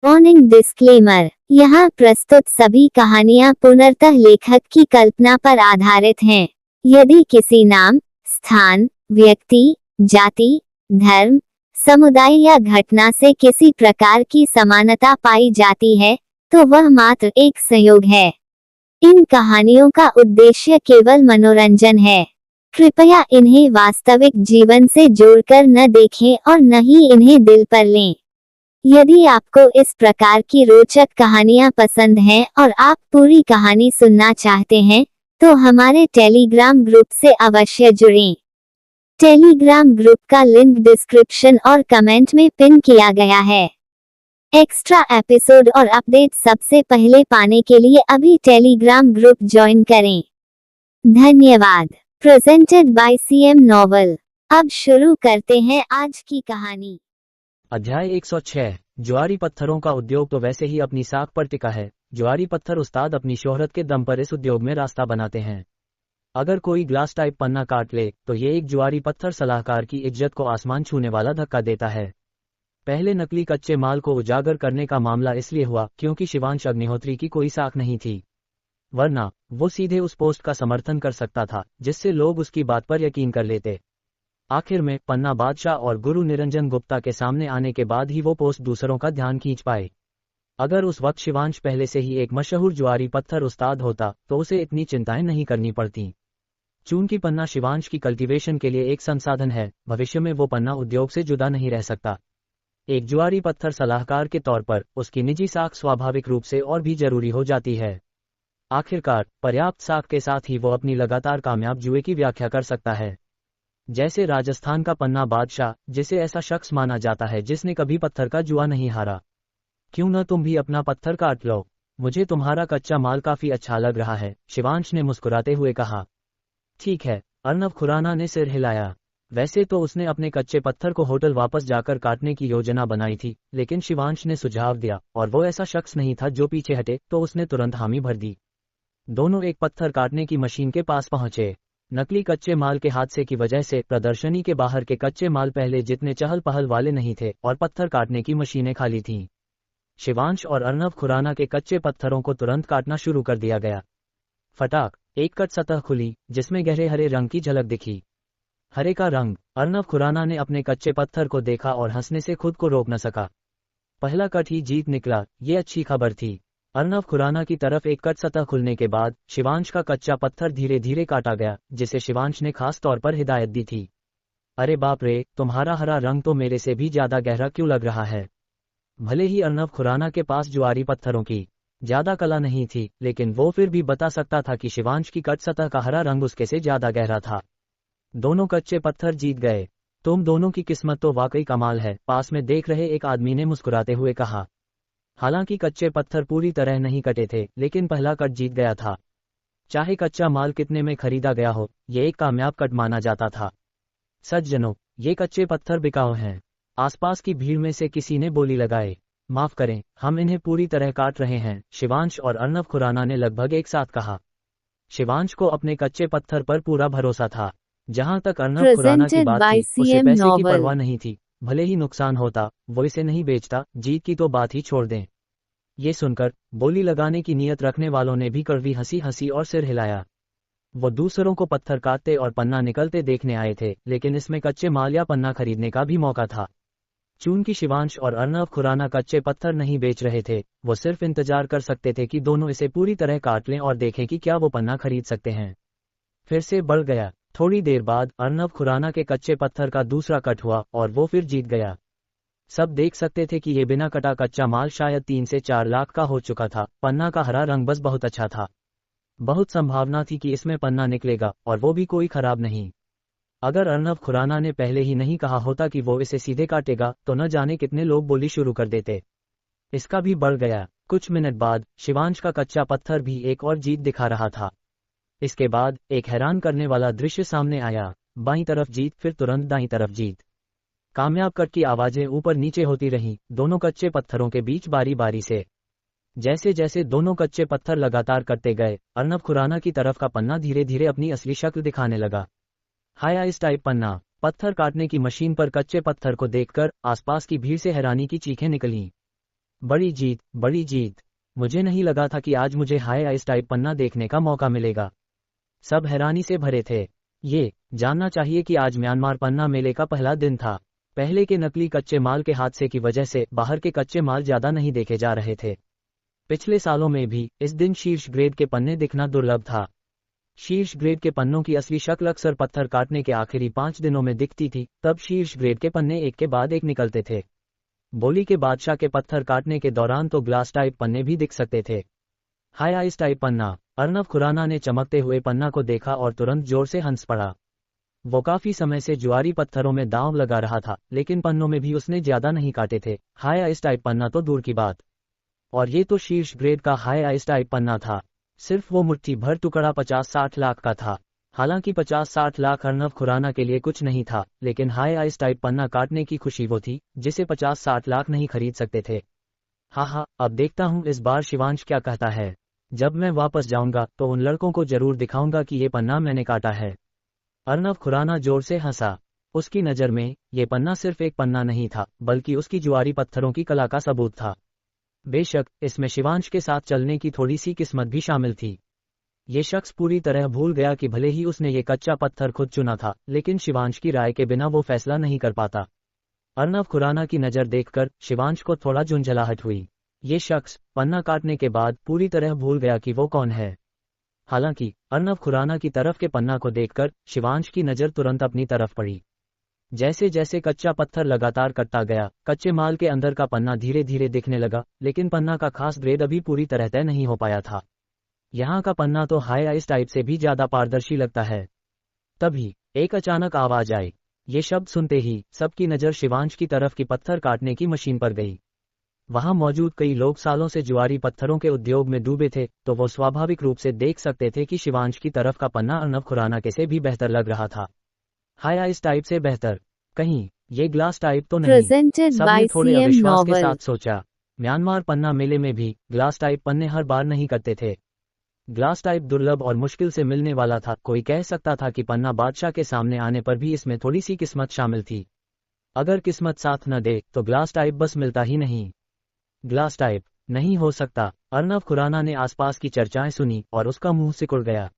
Warning disclaimer. यहाँ प्रस्तुत सभी कहानियाँ पूर्णतः लेखक की कल्पना पर आधारित हैं। यदि किसी नाम, स्थान, व्यक्ति, जाति, धर्म, समुदाय या घटना से किसी प्रकार की समानता पाई जाती है, तो वह मात्र एक संयोग है। इन कहानियों का उद्देश्य केवल मनोरंजन है। कृपया इन्हें वास्तविक जीवन से जोड़कर न देखें और न ही इन्हें दिल पर लें। यदि आपको इस प्रकार की रोचक कहानियाँ पसंद हैं और आप पूरी कहानी सुनना चाहते हैं, तो हमारे टेलीग्राम ग्रुप से अवश्य जुड़ें। टेलीग्राम ग्रुप का लिंक डिस्क्रिप्शन और कमेंट में पिन किया गया है। एक्स्ट्रा एपिसोड और अपडेट सबसे पहले पाने के लिए अभी टेलीग्राम ग्रुप ज्वाइन करें। धन्यवाद। Presented by CM novel. अब शुरू करते हैं आज की कहानी। अध्याय 106। ज्वारी पत्थरों का उद्योग तो वैसे ही अपनी साख पर टिका है। ज्वारी पत्थर उस्ताद अपनी शोहरत के दम पर इस उद्योग में रास्ता बनाते हैं। अगर कोई ग्लास टाइप पन्ना काट ले तो ये एक ज्वारी पत्थर सलाहकार की इज्जत को आसमान छूने वाला धक्का देता है। पहले नकली कच्चे माल को उजागर करने का मामला इसलिए हुआ क्योंकि शिवांश अग्निहोत्री की कोई साख नहीं थी, वरना वो सीधे उस पोस्ट का समर्थन कर सकता था जिससे लोग उसकी बात पर यकीन कर लेते। आखिर में पन्ना बादशाह और गुरु निरंजन गुप्ता के सामने आने के बाद ही वो पोस्ट दूसरों का ध्यान खींच पाए। अगर उस वक्त शिवांश पहले से ही एक मशहूर ज्वारी पत्थर उस्ताद होता तो उसे इतनी चिंताएं नहीं करनी पड़ती। चूंकि पन्ना शिवांश की कल्टीवेशन के लिए एक संसाधन है, भविष्य में वो पन्ना उद्योग से जुदा नहीं रह सकता। एक ज्वारी पत्थर सलाहकार के तौर पर उसकी निजी साख स्वाभाविक रूप से और भी जरूरी हो जाती है। आखिरकार पर्याप्त साख के साथ ही वो अपनी लगातार कामयाब जुए की व्याख्या कर सकता है। जैसे राजस्थान का पन्ना बादशाह, जिसे ऐसा शख्स माना जाता है जिसने कभी पत्थर का जुआ नहीं हारा। क्यों न तुम भी अपना पत्थर काट लो, मुझे तुम्हारा कच्चा माल काफी अच्छा लग रहा है, शिवांश ने मुस्कुराते हुए कहा। ठीक है, अर्नब खुराना ने सिर हिलाया। वैसे तो उसने अपने कच्चे पत्थर को होटल वापस जाकर काटने की योजना बनाई थी, लेकिन शिवांश ने सुझाव दिया और वो ऐसा शख्स नहीं था जो पीछे हटे, तो उसने तुरंत हामी भर दी। दोनों एक पत्थर काटने की मशीन के पास पहुंचे। नकली कच्चे माल के हादसे की वजह से प्रदर्शनी के बाहर के कच्चे माल पहले जितने चहल पहल वाले नहीं थे और पत्थर काटने की मशीनें खाली थीं। शिवांश और अर्नब खुराना के कच्चे पत्थरों को तुरंत काटना शुरू कर दिया गया। फटाक, एक कट सतह खुली जिसमें गहरे हरे रंग की झलक दिखी। हरे का रंग। अर्नब खुराना ने अपने कच्चे पत्थर को देखा और हंसने से खुद को रोक न सका। पहला कट ही जीत निकला, ये अच्छी खबर थी। अर्नब खुराना की तरफ एक कट सतह खुलने के बाद शिवांश का कच्चा पत्थर धीरे धीरे काटा गया, जिसे शिवांश ने खास तौर पर हिदायत दी थी। अरे बाप रे, तुम्हारा हरा रंग तो मेरे से भी ज्यादा गहरा क्यों लग रहा है। भले ही अर्नब खुराना के पास ज्वारी पत्थरों की ज्यादा कला नहीं थी, लेकिन वो फिर भी बता सकता था कि शिवांश की कट सतह का हरा रंग उसके से ज्यादा गहरा था। दोनों कच्चे पत्थर जीत गए। तुम दोनों की किस्मत तो वाकई कमाल है, पास में देख रहे एक आदमी ने मुस्कुराते हुए कहा। हालांकि कच्चे पत्थर पूरी तरह नहीं कटे थे, लेकिन पहला कट जीत गया था। चाहे कच्चा माल कितने में खरीदा गया हो, ये एक कामयाब कट माना जाता था। सज्जनों, ये कच्चे पत्थर बिकाऊ हैं। आसपास की भीड़ में से किसी ने बोली लगाए। माफ करें, हम इन्हें पूरी तरह काट रहे हैं, शिवांश और अर्नब खुराना ने लगभग एक साथ कहा। शिवांश को अपने कच्चे पत्थर पर पूरा भरोसा था। जहां तक अर्नब खुराना की प्रेजेंटेड बात बाय थी, उसे सीएम पैसे की नॉवल। परवाह नहीं थी। भले ही नुकसान होता, वो इसे नहीं बेचता, जीत की तो बात ही छोड़ दें। ये सुनकर बोली लगाने की नीयत रखने वालों ने भी कड़वी हंसी हंसी और सिर हिलाया। वो दूसरों को पत्थर काटते और पन्ना निकलते देखने आए थे, लेकिन इसमें कच्चे माल या पन्ना खरीदने का भी मौका था। चूंकि शिवांश और अर्नब खुराना कच्चे पत्थर नहीं बेच रहे थे, वो सिर्फ इंतजार कर सकते थे कि दोनों इसे पूरी तरह काट लें और देखें कि क्या वो पन्ना खरीद सकते हैं। फिर से बढ़ गया। थोड़ी देर बाद अर्नब खुराना के कच्चे पत्थर का दूसरा कट हुआ और वो फिर जीत गया। सब देख सकते थे कि ये बिना कटा कच्चा माल शायद 3 से 4 लाख का हो चुका था। पन्ना का हरा रंग बस बहुत अच्छा था। बहुत संभावना थी कि इसमें पन्ना निकलेगा, और वो भी कोई खराब नहीं। अगर अर्नब खुराना ने पहले ही नहीं कहा होता कि वो इसे सीधे काटेगा, तो न जाने कितने लोग बोली शुरू कर देते। इसका भी बढ़ गया। कुछ मिनट बाद शिवांश का कच्चा पत्थर भी एक और जीत दिखा रहा था। इसके बाद एक हैरान करने वाला दृश्य सामने आया। बाईं तरफ जीत, फिर तुरंत दाईं तरफ जीत। कामयाब कट की आवाजें ऊपर नीचे होती रहीं, दोनों कच्चे पत्थरों के बीच बारी बारी से। जैसे जैसे दोनों कच्चे पत्थर लगातार कटते गए, अर्नब खुराना की तरफ का पन्ना धीरे धीरे अपनी असली शक्ल दिखाने लगा। हाया इस टाइप पन्ना। पत्थर काटने की मशीन पर कच्चे पत्थर को देखकर आसपास की भीड़ से हैरानी की चीखें निकलीं। बड़ी जीत, बड़ी जीत। मुझे नहीं लगा था कि आज मुझे हाई आइस टाइप पन्ना देखने का मौका मिलेगा। सब हैरानी से भरे थे। ये जानना चाहिए कि आज म्यांमार पन्ना मेले का पहला दिन था। पहले के नकली कच्चे माल के हादसे की वजह से बाहर के कच्चे माल ज्यादा नहीं देखे जा रहे थे। पिछले सालों में भी इस दिन शीर्ष ग्रेड के पन्ने दिखना दुर्लभ था। शीर्ष ग्रेड के पन्नों की असली शक्ल अक्सर पत्थर काटने के आखिरी 5 दिनों में दिखती थी, तब शीर्ष ग्रेड के पन्ने एक के बाद एक निकलते थे। बोली के बादशाह के पत्थर काटने के दौरान तो ग्लास टाइप पन्ने भी दिख सकते थे। हाई आइस टाइप पन्ना। अर्नब खुराना ने चमकते हुए पन्ना को देखा और तुरंत जोर से हंस पड़ा। वो काफी समय से ज्वारी पत्थरों में दांव लगा रहा था, लेकिन पन्नों में भी उसने ज्यादा नहीं काटे थे। हाई आइस टाइप पन्ना तो दूर की बात, और ये तो शीर्ष ग्रेड का हाई आइस टाइप पन्ना था। सिर्फ वो मुट्ठी भर टुकड़ा 50-60 लाख का था। हालांकि 50-60 लाख अर्नब खुराना के लिए कुछ नहीं था, लेकिन हाई आइस टाइप पन्ना काटने की खुशी वो थी जिसे 50-60 लाख नहीं खरीद सकते थे। हाँ, अब देखता हूँ इस बार शिवांश क्या कहता है। जब मैं वापस जाऊंगा तो उन लड़कों को जरूर दिखाऊंगा कि ये पन्ना मैंने काटा है। अर्नब खुराना जोर से हंसा। उसकी नज़र में ये पन्ना सिर्फ एक पन्ना नहीं था, बल्कि उसकी ज्वारी पत्थरों की कला का सबूत था। बेशक इसमें शिवांश के साथ चलने की थोड़ी सी किस्मत भी शामिल थी। ये शख्स पूरी तरह भूल गया कि भले ही उसने ये कच्चा पत्थर खुद चुना था, लेकिन शिवांश की राय के बिना वो फैसला नहीं कर पाता। अर्नब खुराना की नज़र देखकर शिवांश को थोड़ा झुंझलाहट हुई। ये शख्स पन्ना काटने के बाद पूरी तरह भूल गया कि वो कौन है। हालांकि अर्नब खुराना की तरफ के पन्ना को देखकर शिवांश की नज़र तुरंत अपनी तरफ पड़ी। जैसे जैसे कच्चा पत्थर लगातार कटता गया, कच्चे माल के अंदर का पन्ना धीरे धीरे दिखने लगा, लेकिन पन्ना का खास ग्रेड अभी पूरी तरह तय नहीं हो पाया था। यहाँ का पन्ना तो हाई आइस टाइप से भी ज्यादा पारदर्शी लगता है। तभी एक अचानक आवाज आई। ये शब्द सुनते ही सबकी नज़र शिवांश की तरफ की पत्थर काटने की मशीन पर गई। वहां मौजूद कई लोग सालों से ज्वारी पत्थरों के उद्योग में डूबे थे, तो वो स्वाभाविक रूप से देख सकते थे कि शिवांश की तरफ का पन्ना अर्नब खुराना के से भी बेहतर लग रहा था। हाई आइस टाइप से बेहतर? कहीं ये ग्लास टाइप तो नहीं? Presented सबने by थोड़े CM अविश्वास के Novel. साथ सोचा। म्यांमार पन्ना मेले में भी ग्लास टाइप पन्ने हर बार नहीं करते थे। ग्लास टाइप दुर्लभ और मुश्किल से मिलने वाला था। कोई कह सकता था कि पन्ना बादशाह के सामने आने पर भी इसमें थोड़ी सी किस्मत शामिल थी। अगर किस्मत साथ न दे तो ग्लास टाइप बस मिलता ही नहीं। ग्लास टाइप नहीं हो सकता। अर्नब खुराना ने आसपास की चर्चाएं सुनी और उसका मुंह सिकुड़ गया।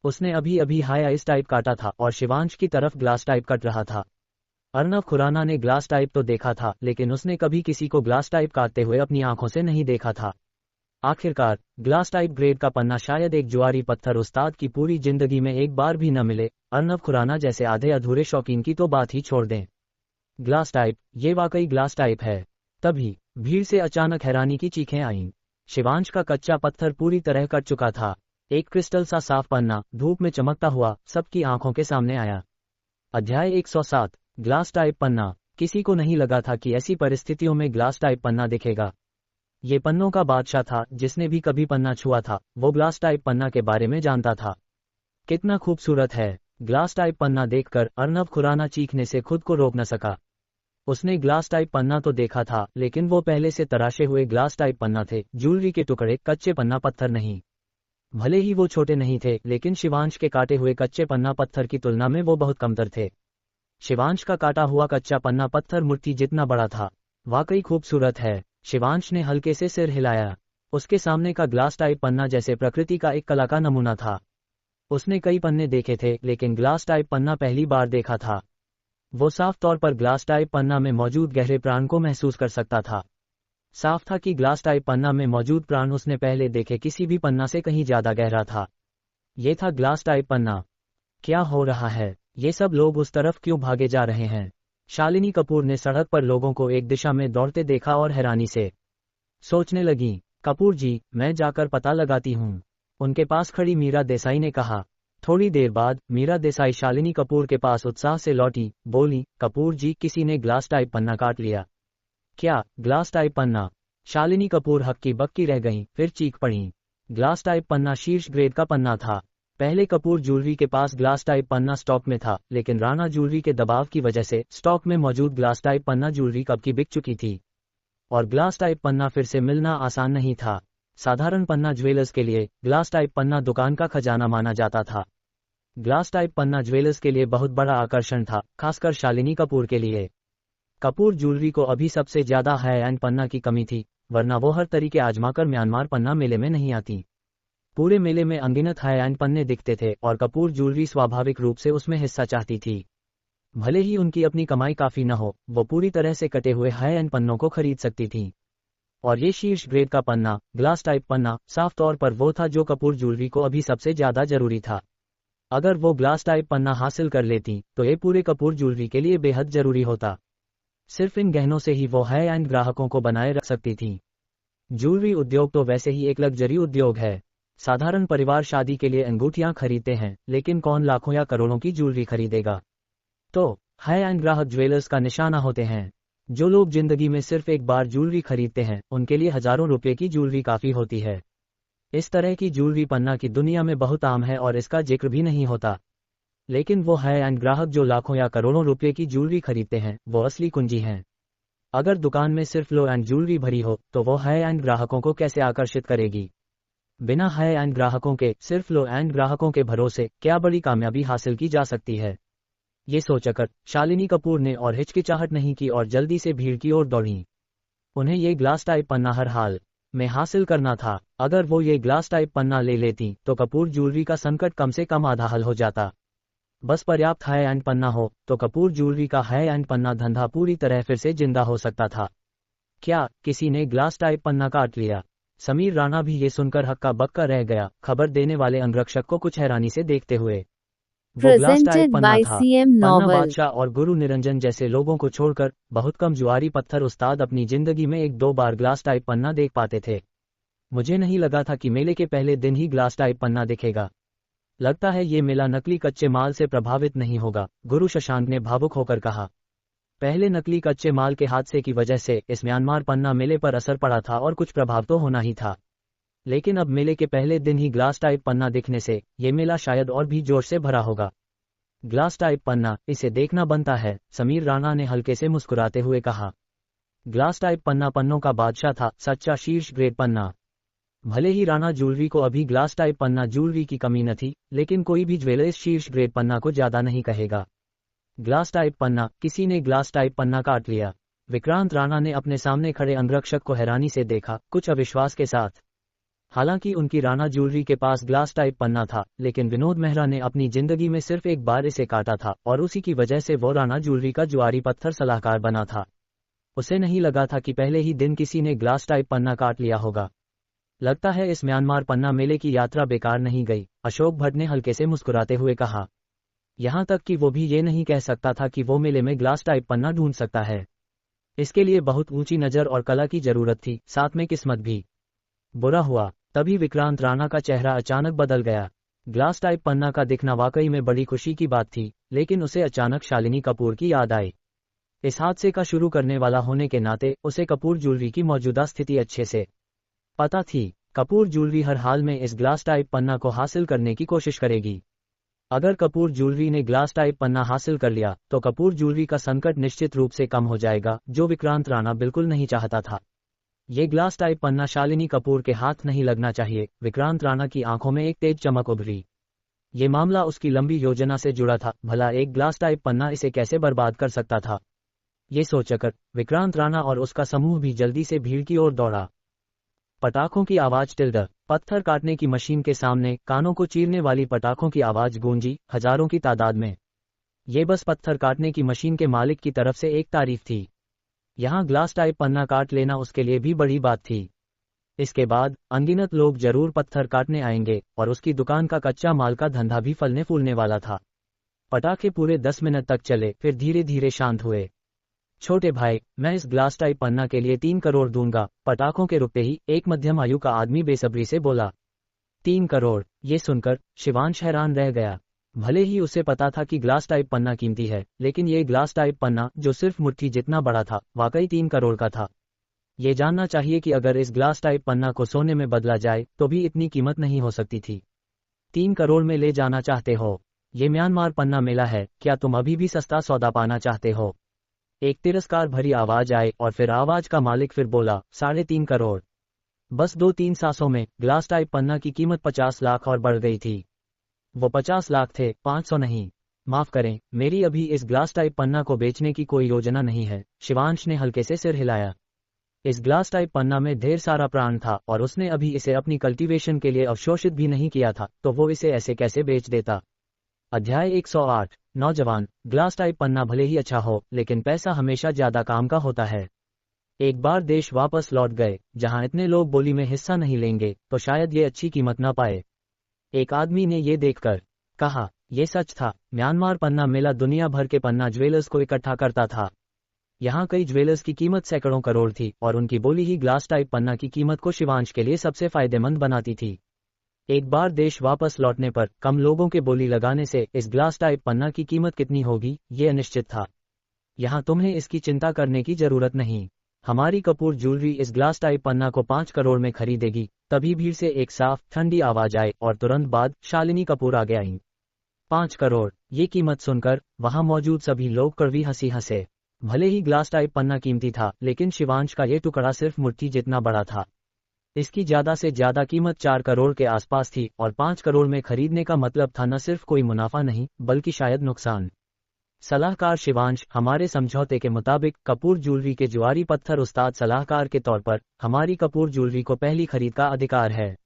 उसने अभी अभी हाई आइस टाइप काटा था और शिवांश की तरफ ग्लास टाइप कट रहा था। अर्नब खुराना ने ग्लास टाइप तो देखा था, लेकिन उसने कभी किसी को ग्लास टाइप काटते हुए अपनी आंखों से नहीं देखा था। आखिरकार ग्लास टाइप ग्रेड का पन्ना शायद एक ज्वारी पत्थर उस्ताद की पूरी जिंदगी में एक बार भी न मिले। अर्नब खुराना जैसे आधे अधूरे शौकीन की तो बात ही छोड़ दें। ग्लास टाइप, ये वाकई ग्लास टाइप है। तभी भीड़ से अचानक हैरानी की चीखें आईं। शिवांश का कच्चा पत्थर पूरी तरह कट चुका था। एक क्रिस्टल सा साफ पन्ना धूप में चमकता हुआ सबकी आंखों के सामने आया। अध्याय 107। ग्लास टाइप पन्ना। किसी को नहीं लगा था कि ऐसी परिस्थितियों में ग्लास टाइप पन्ना दिखेगा। ये पन्नों का बादशाह था। जिसने भी कभी पन्ना छुआ था वो ग्लास टाइप पन्ना के बारे में जानता था। कितना खूबसूरत है। ग्लास टाइप पन्ना देखकर अर्नब खुराना चीखने से खुद को रोक न सका। उसने ग्लास टाइप पन्ना तो देखा था, लेकिन वो पहले से तराशे हुए ग्लास टाइप पन्ना थे, ज्वेलरी के टुकड़े, कच्चे पन्ना पत्थर नहीं। भले ही वो छोटे नहीं थे, लेकिन शिवांश के काटे हुए कच्चे पन्ना पत्थर की तुलना में वो बहुत कमतर थे। शिवांश का काटा हुआ कच्चा पन्ना पत्थर मुट्ठी जितना बड़ा था। वाकई खूबसूरत है। शिवांश ने हल्के से सिर हिलाया। उसके सामने का ग्लास टाइप पन्ना जैसे प्रकृति का एक कला का नमूना था। उसने कई पन्ने देखे थे, लेकिन ग्लास टाइप पन्ना पहली बार देखा था। वो साफ तौर पर ग्लास टाइप पन्ना में मौजूद गहरे प्राण को महसूस कर सकता था। साफ था कि ग्लास टाइप पन्ना में मौजूद प्राण उसने पहले देखे किसी भी पन्ना से कहीं ज्यादा गहरा था। ये था ग्लास टाइप पन्ना। क्या हो रहा है? ये सब लोग उस तरफ क्यों भागे जा रहे हैं? शालिनी कपूर ने सड़क पर लोगों को एक दिशा में दौड़ते देखा और हैरानी से सोचने लगी। कपूर जी, मैं जाकर पता लगाती हूँ, उनके पास खड़ी मीरा देसाई ने कहा। थोड़ी देर बाद मीरा देसाई शालिनी कपूर के पास उत्साह से लौटी। बोली, कपूर जी, किसी ने ग्लास टाइप पन्ना काट लिया। क्या ग्लास टाइप पन्ना? शालिनी कपूर हक्की बक्की रह गईं, फिर चीख पड़ी। ग्लास टाइप पन्ना शीर्ष ग्रेड का पन्ना था। पहले कपूर ज्वेलरी के पास ग्लास टाइप पन्ना स्टॉक में था, लेकिन राणा ज्वेलरी के दबाव की वजह से स्टॉक में मौजूद ग्लास टाइप पन्ना ज्वेलरी कब की बिक चुकी थी, और ग्लास टाइप पन्ना फिर से मिलना आसान नहीं था। साधारण पन्ना ज्वेलर्स के लिए ग्लास टाइप पन्ना दुकान का खजाना माना जाता था। ग्लास टाइप पन्ना ज्वेलर्स के लिए बहुत बड़ा आकर्षण था, खासकर शालिनी कपूर के लिए। कपूर ज्वेलरी को अभी सबसे ज्यादा हाई एंड पन्ना की कमी थी। वरना वो हर तरीके आजमाकर म्यांमार पन्ना मेले में नहीं आती। पूरे मेले में अनगिनत हाई एंड पन्ने दिखते थे और कपूर ज्वेलरी स्वाभाविक रूप से उसमें हिस्सा चाहती थी। भले ही उनकी अपनी कमाई काफी न हो, वो पूरी तरह से कटे हुए हाई एंड पन्नों को खरीद सकती थी। और ये शीर्ष ग्रेड का पन्ना, ग्लास टाइप पन्ना, साफ तौर पर वो था जो कपूर ज्वेलरी को अभी सबसे ज्यादा जरूरी था। अगर वो ग्लास टाइप पन्ना हासिल कर लेती तो ये पूरे कपूर ज्वेलरी के लिए बेहद जरूरी होता। सिर्फ इन गहनों से ही वो हाई एंड ग्राहकों को बनाए रख सकती थी। ज्वेलरी उद्योग तो वैसे ही एक लग्जरी उद्योग है। साधारण परिवार शादी के लिए अंगूठियां खरीदते हैं, लेकिन कौन लाखों या करोड़ों की ज्वेलरी खरीदेगा? तो हाई एंड ग्राहक ज्वेलर्स का निशाना होते हैं। जो लोग जिंदगी में सिर्फ एक बार ज्वेलरी खरीदते हैं, उनके लिए हजारों रुपए की ज्वेलरी काफी होती है। इस तरह की ज्वेलरी पन्ना की दुनिया में बहुत आम है और इसका जिक्र भी नहीं होता। लेकिन वो हाई एंड ग्राहक जो लाखों या करोड़ों रुपए की ज्वेलरी खरीदते हैं, वो असली कुंजी हैं। अगर दुकान में सिर्फ लो एंड ज्वेलरी भरी हो तो वो हाई एंड ग्राहकों को कैसे आकर्षित करेगी? बिना हाई एंड ग्राहकों के, सिर्फ लो एंड ग्राहकों के भरोसे क्या बड़ी कामयाबी हासिल की जा सकती है? ये सोचकर शालिनी कपूर ने और हिचकिचाहट नहीं की और जल्दी से भीड़ की ओर दौड़ी। उन्हें ये ग्लास टाइप पन्ना हर हाल में हासिल करना था। अगर वो ये ग्लास टाइप पन्ना ले लेती तो कपूर ज्वेलरी का संकट कम से कम आधा हल हो जाता। बस पर्याप्त हाई एंड पन्ना हो तो कपूर ज्वेलरी का हाई एंड पन्ना धंधा पूरी तरह फिर से जिंदा हो सकता था। क्या किसी ने ग्लास टाइप पन्ना काट लिया? समीर राणा भी ये सुनकर हक्का बक्का रह गया, खबर देने वाले अंगरक्षक को कुछ हैरानी से देखते हुए। वो glass type Presented Panna by था। CM पन्ना Novel. बादशाह और गुरु निरंजन जैसे लोगों को छोड़कर बहुत कम जुआरी पत्थर उस्ताद अपनी जिंदगी में एक दो बार ग्लास टाइप पन्ना देख पाते थे। मुझे नहीं लगा था कि मेले के पहले दिन ही ग्लास टाइप पन्ना दिखेगा। लगता है ये मेला नकली कच्चे माल से प्रभावित नहीं होगा, गुरु शशांक ने भावुक होकर कहा। पहले नकली कच्चे माल के हादसे की वजह से इस म्यांमार पन्ना मेले पर असर पड़ा था और कुछ प्रभाव तो होना ही था। लेकिन अब मेले के पहले दिन ही ग्लास टाइप पन्ना दिखने से ये मेला शायद और भी जोर से भरा होगा। ग्लास टाइप पन्ना, इसे देखना बनता है, समीर राणा ने हल्के से मुस्कुराते हुए कहा। ग्लास टाइप पन्ना पन्नों का बादशाह था, सच्चा शीर्ष ग्रेड पन्ना। भले ही राणा ज्वेलरी को अभी ग्लास टाइप पन्ना ज्वेलरी की कमी न थी, लेकिन कोई भी ज्वेलर इस शीर्ष ग्रेड पन्ना को ज्यादा नहीं कहेगा। ग्लास टाइप पन्ना, किसी ने ग्लास टाइप पन्ना काट लिया। विक्रांत राणा ने अपने सामने खड़े अंगरक्षक को हैरानी से देखा, कुछ अविश्वास के साथ। हालांकि उनकी राणा ज्वेलरी के पास ग्लास टाइप पन्ना था, लेकिन विनोद मेहरा ने अपनी जिंदगी में सिर्फ एक बार इसे काटा था और उसी की वजह से वो राणा ज्वेलरी का जुआरी पत्थर सलाहकार बना था। उसे नहीं लगा था कि पहले ही दिन किसी ने ग्लास टाइप पन्ना काट लिया होगा। लगता है इस म्यांमार पन्ना मेले की यात्रा बेकार नहीं गई, अशोक भट्ट ने हल्के से मुस्कुराते हुए कहा। यहां तक कि वो भी ये नहीं कह सकता था कि वो मेले में ग्लास टाइप पन्ना ढूंढ सकता है। इसके लिए बहुत ऊंची नजर और कला की जरूरत थी, साथ में किस्मत भी। बुरा हुआ तभी विक्रांत राणा का चेहरा अचानक बदल गया। ग्लास टाइप पन्ना का दिखना वाकई में बड़ी खुशी की बात थी, लेकिन उसे अचानक शालिनी कपूर की याद आई। इस हादसे का शुरू करने वाला होने के नाते उसे कपूर ज्वेलरी की मौजूदा स्थिति अच्छे से पता थी। कपूर ज्वेलरी हर हाल में इस ग्लास टाइप पन्ना को हासिल करने की कोशिश करेगी। अगर कपूर ज्वेलरी ने ग्लास टाइप पन्ना हासिल कर लिया तो कपूर ज्वेलरी का संकट निश्चित रूप से कम हो जाएगा, जो विक्रांत राणा बिल्कुल नहीं चाहता था। ये ग्लास टाइप पन्ना शालिनी कपूर के हाथ नहीं लगना चाहिए। विक्रांत राणा की आंखों में एक तेज चमक उभरी। ये मामला उसकी लंबी योजना से जुड़ा था, भला एक ग्लास टाइप पन्ना इसे कैसे बर्बाद कर सकता था। ये सोचकर विक्रांत राणा और उसका समूह भी जल्दी से भीड़ की ओर दौड़ा। पटाखों की आवाज टिल्डर, पत्थर काटने की मशीन के सामने कानों को चीरने वाली पटाखों की आवाज गूंजी, हजारों की तादाद में। ये बस पत्थर काटने की मशीन के मालिक की तरफ से एक तारीफ थी। यहाँ ग्लास टाइप पन्ना काट लेना उसके लिए भी बड़ी बात थी। इसके बाद अनगिनत लोग जरूर पत्थर काटने आएंगे और उसकी दुकान का कच्चा माल का धंधा भी फलने फूलने वाला था। पटाखे पूरे 10 मिनट तक चले, फिर धीरे धीरे शांत हुए। छोटे भाई, मैं इस ग्लास टाइप पन्ना के लिए 3 करोड़ दूंगा, पटाखों के रुकते ही एक मध्यम आयु का आदमी बेसब्री से बोला। 3 करोड़, ये सुनकर शिवांश हैरान रह गया। भले ही उसे पता था कि ग्लास टाइप पन्ना कीमती है, लेकिन ये ग्लास टाइप पन्ना जो सिर्फ मुट्ठी जितना बड़ा था, वाकई 3 करोड़ का था। ये जानना चाहिए कि अगर इस ग्लास टाइप पन्ना को सोने में बदला जाए तो भी इतनी कीमत नहीं हो सकती थी। 3 करोड़ में ले जाना चाहते हो? ये म्यांमार पन्ना मेला है, क्या तुम अभी भी सस्ता सौदा पाना चाहते हो? एक तिरस्कार भरी आवाज आए और फिर आवाज का मालिक फिर बोला, 3.5 करोड़। बस 2-3 सांसों में ग्लास टाइप पन्ना की कीमत 50 लाख और बढ़ गई थी। वो 50 लाख थे, 500 नहीं। माफ करें, मेरी अभी इस ग्लास टाइप पन्ना को बेचने की कोई योजना नहीं है, शिवांश ने हल्के से सिर हिलाया। इस ग्लास टाइप पन्ना में ढेर सारा प्राण था और उसने अभी इसे अपनी कल्टीवेशन के लिए अवशोषित भी नहीं किया था, तो वो इसे ऐसे कैसे बेच देता। अध्याय 108। नौजवान। ग्लास टाइप पन्ना भले ही अच्छा हो, लेकिन पैसा हमेशा ज्यादा काम का होता है। एक बार देश वापस लौट गए, जहां इतने लोग बोली में हिस्सा नहीं लेंगे तो शायद ये अच्छी कीमत ना पाए। एक आदमी ने ये देखकर कहा, ये सच था। म्यांमार पन्ना मेला दुनिया भर के पन्ना ज्वेलर्स को इकट्ठा करता था। यहाँ कई ज्वेलर्स की कीमत सैकड़ों करोड़ थी और उनकी बोली ही ग्लास टाइप पन्ना की कीमत को शिवांश के लिए सबसे फायदेमंद बनाती थी। एक बार देश वापस लौटने पर कम लोगों के बोली लगाने से इस ग्लास टाइप पन्ना की कीमत कितनी होगी ये अनिश्चित था। यहाँ तुम्हें इसकी चिंता करने की जरूरत नहीं। हमारी कपूर ज्वेलरी इस ग्लास टाइप पन्ना को 5 करोड़ में खरीदेगी। तभी भीड़ से एक साफ ठंडी आवाज आए और तुरंत बाद शालिनी कपूर आगे आईं। 5 करोड़, ये कीमत सुनकर वहां मौजूद सभी लोग कड़वी हंसी हंसे। भले ही ग्लास टाइप पन्ना कीमती था, लेकिन शिवांश का ये टुकड़ा सिर्फ मुट्ठी जितना बड़ा था। इसकी ज्यादा से ज्यादा कीमत 4 करोड़ के आसपास थी और 5 करोड़ में खरीदने का मतलब था न सिर्फ कोई मुनाफा नहीं, बल्कि शायद नुकसान। सलाहकार शिवांश, हमारे समझौते के मुताबिक कपूर ज्वेलरी के जुआरी पत्थर उस्ताद सलाहकार के तौर पर हमारी कपूर ज्वेलरी को पहली खरीद का अधिकार है।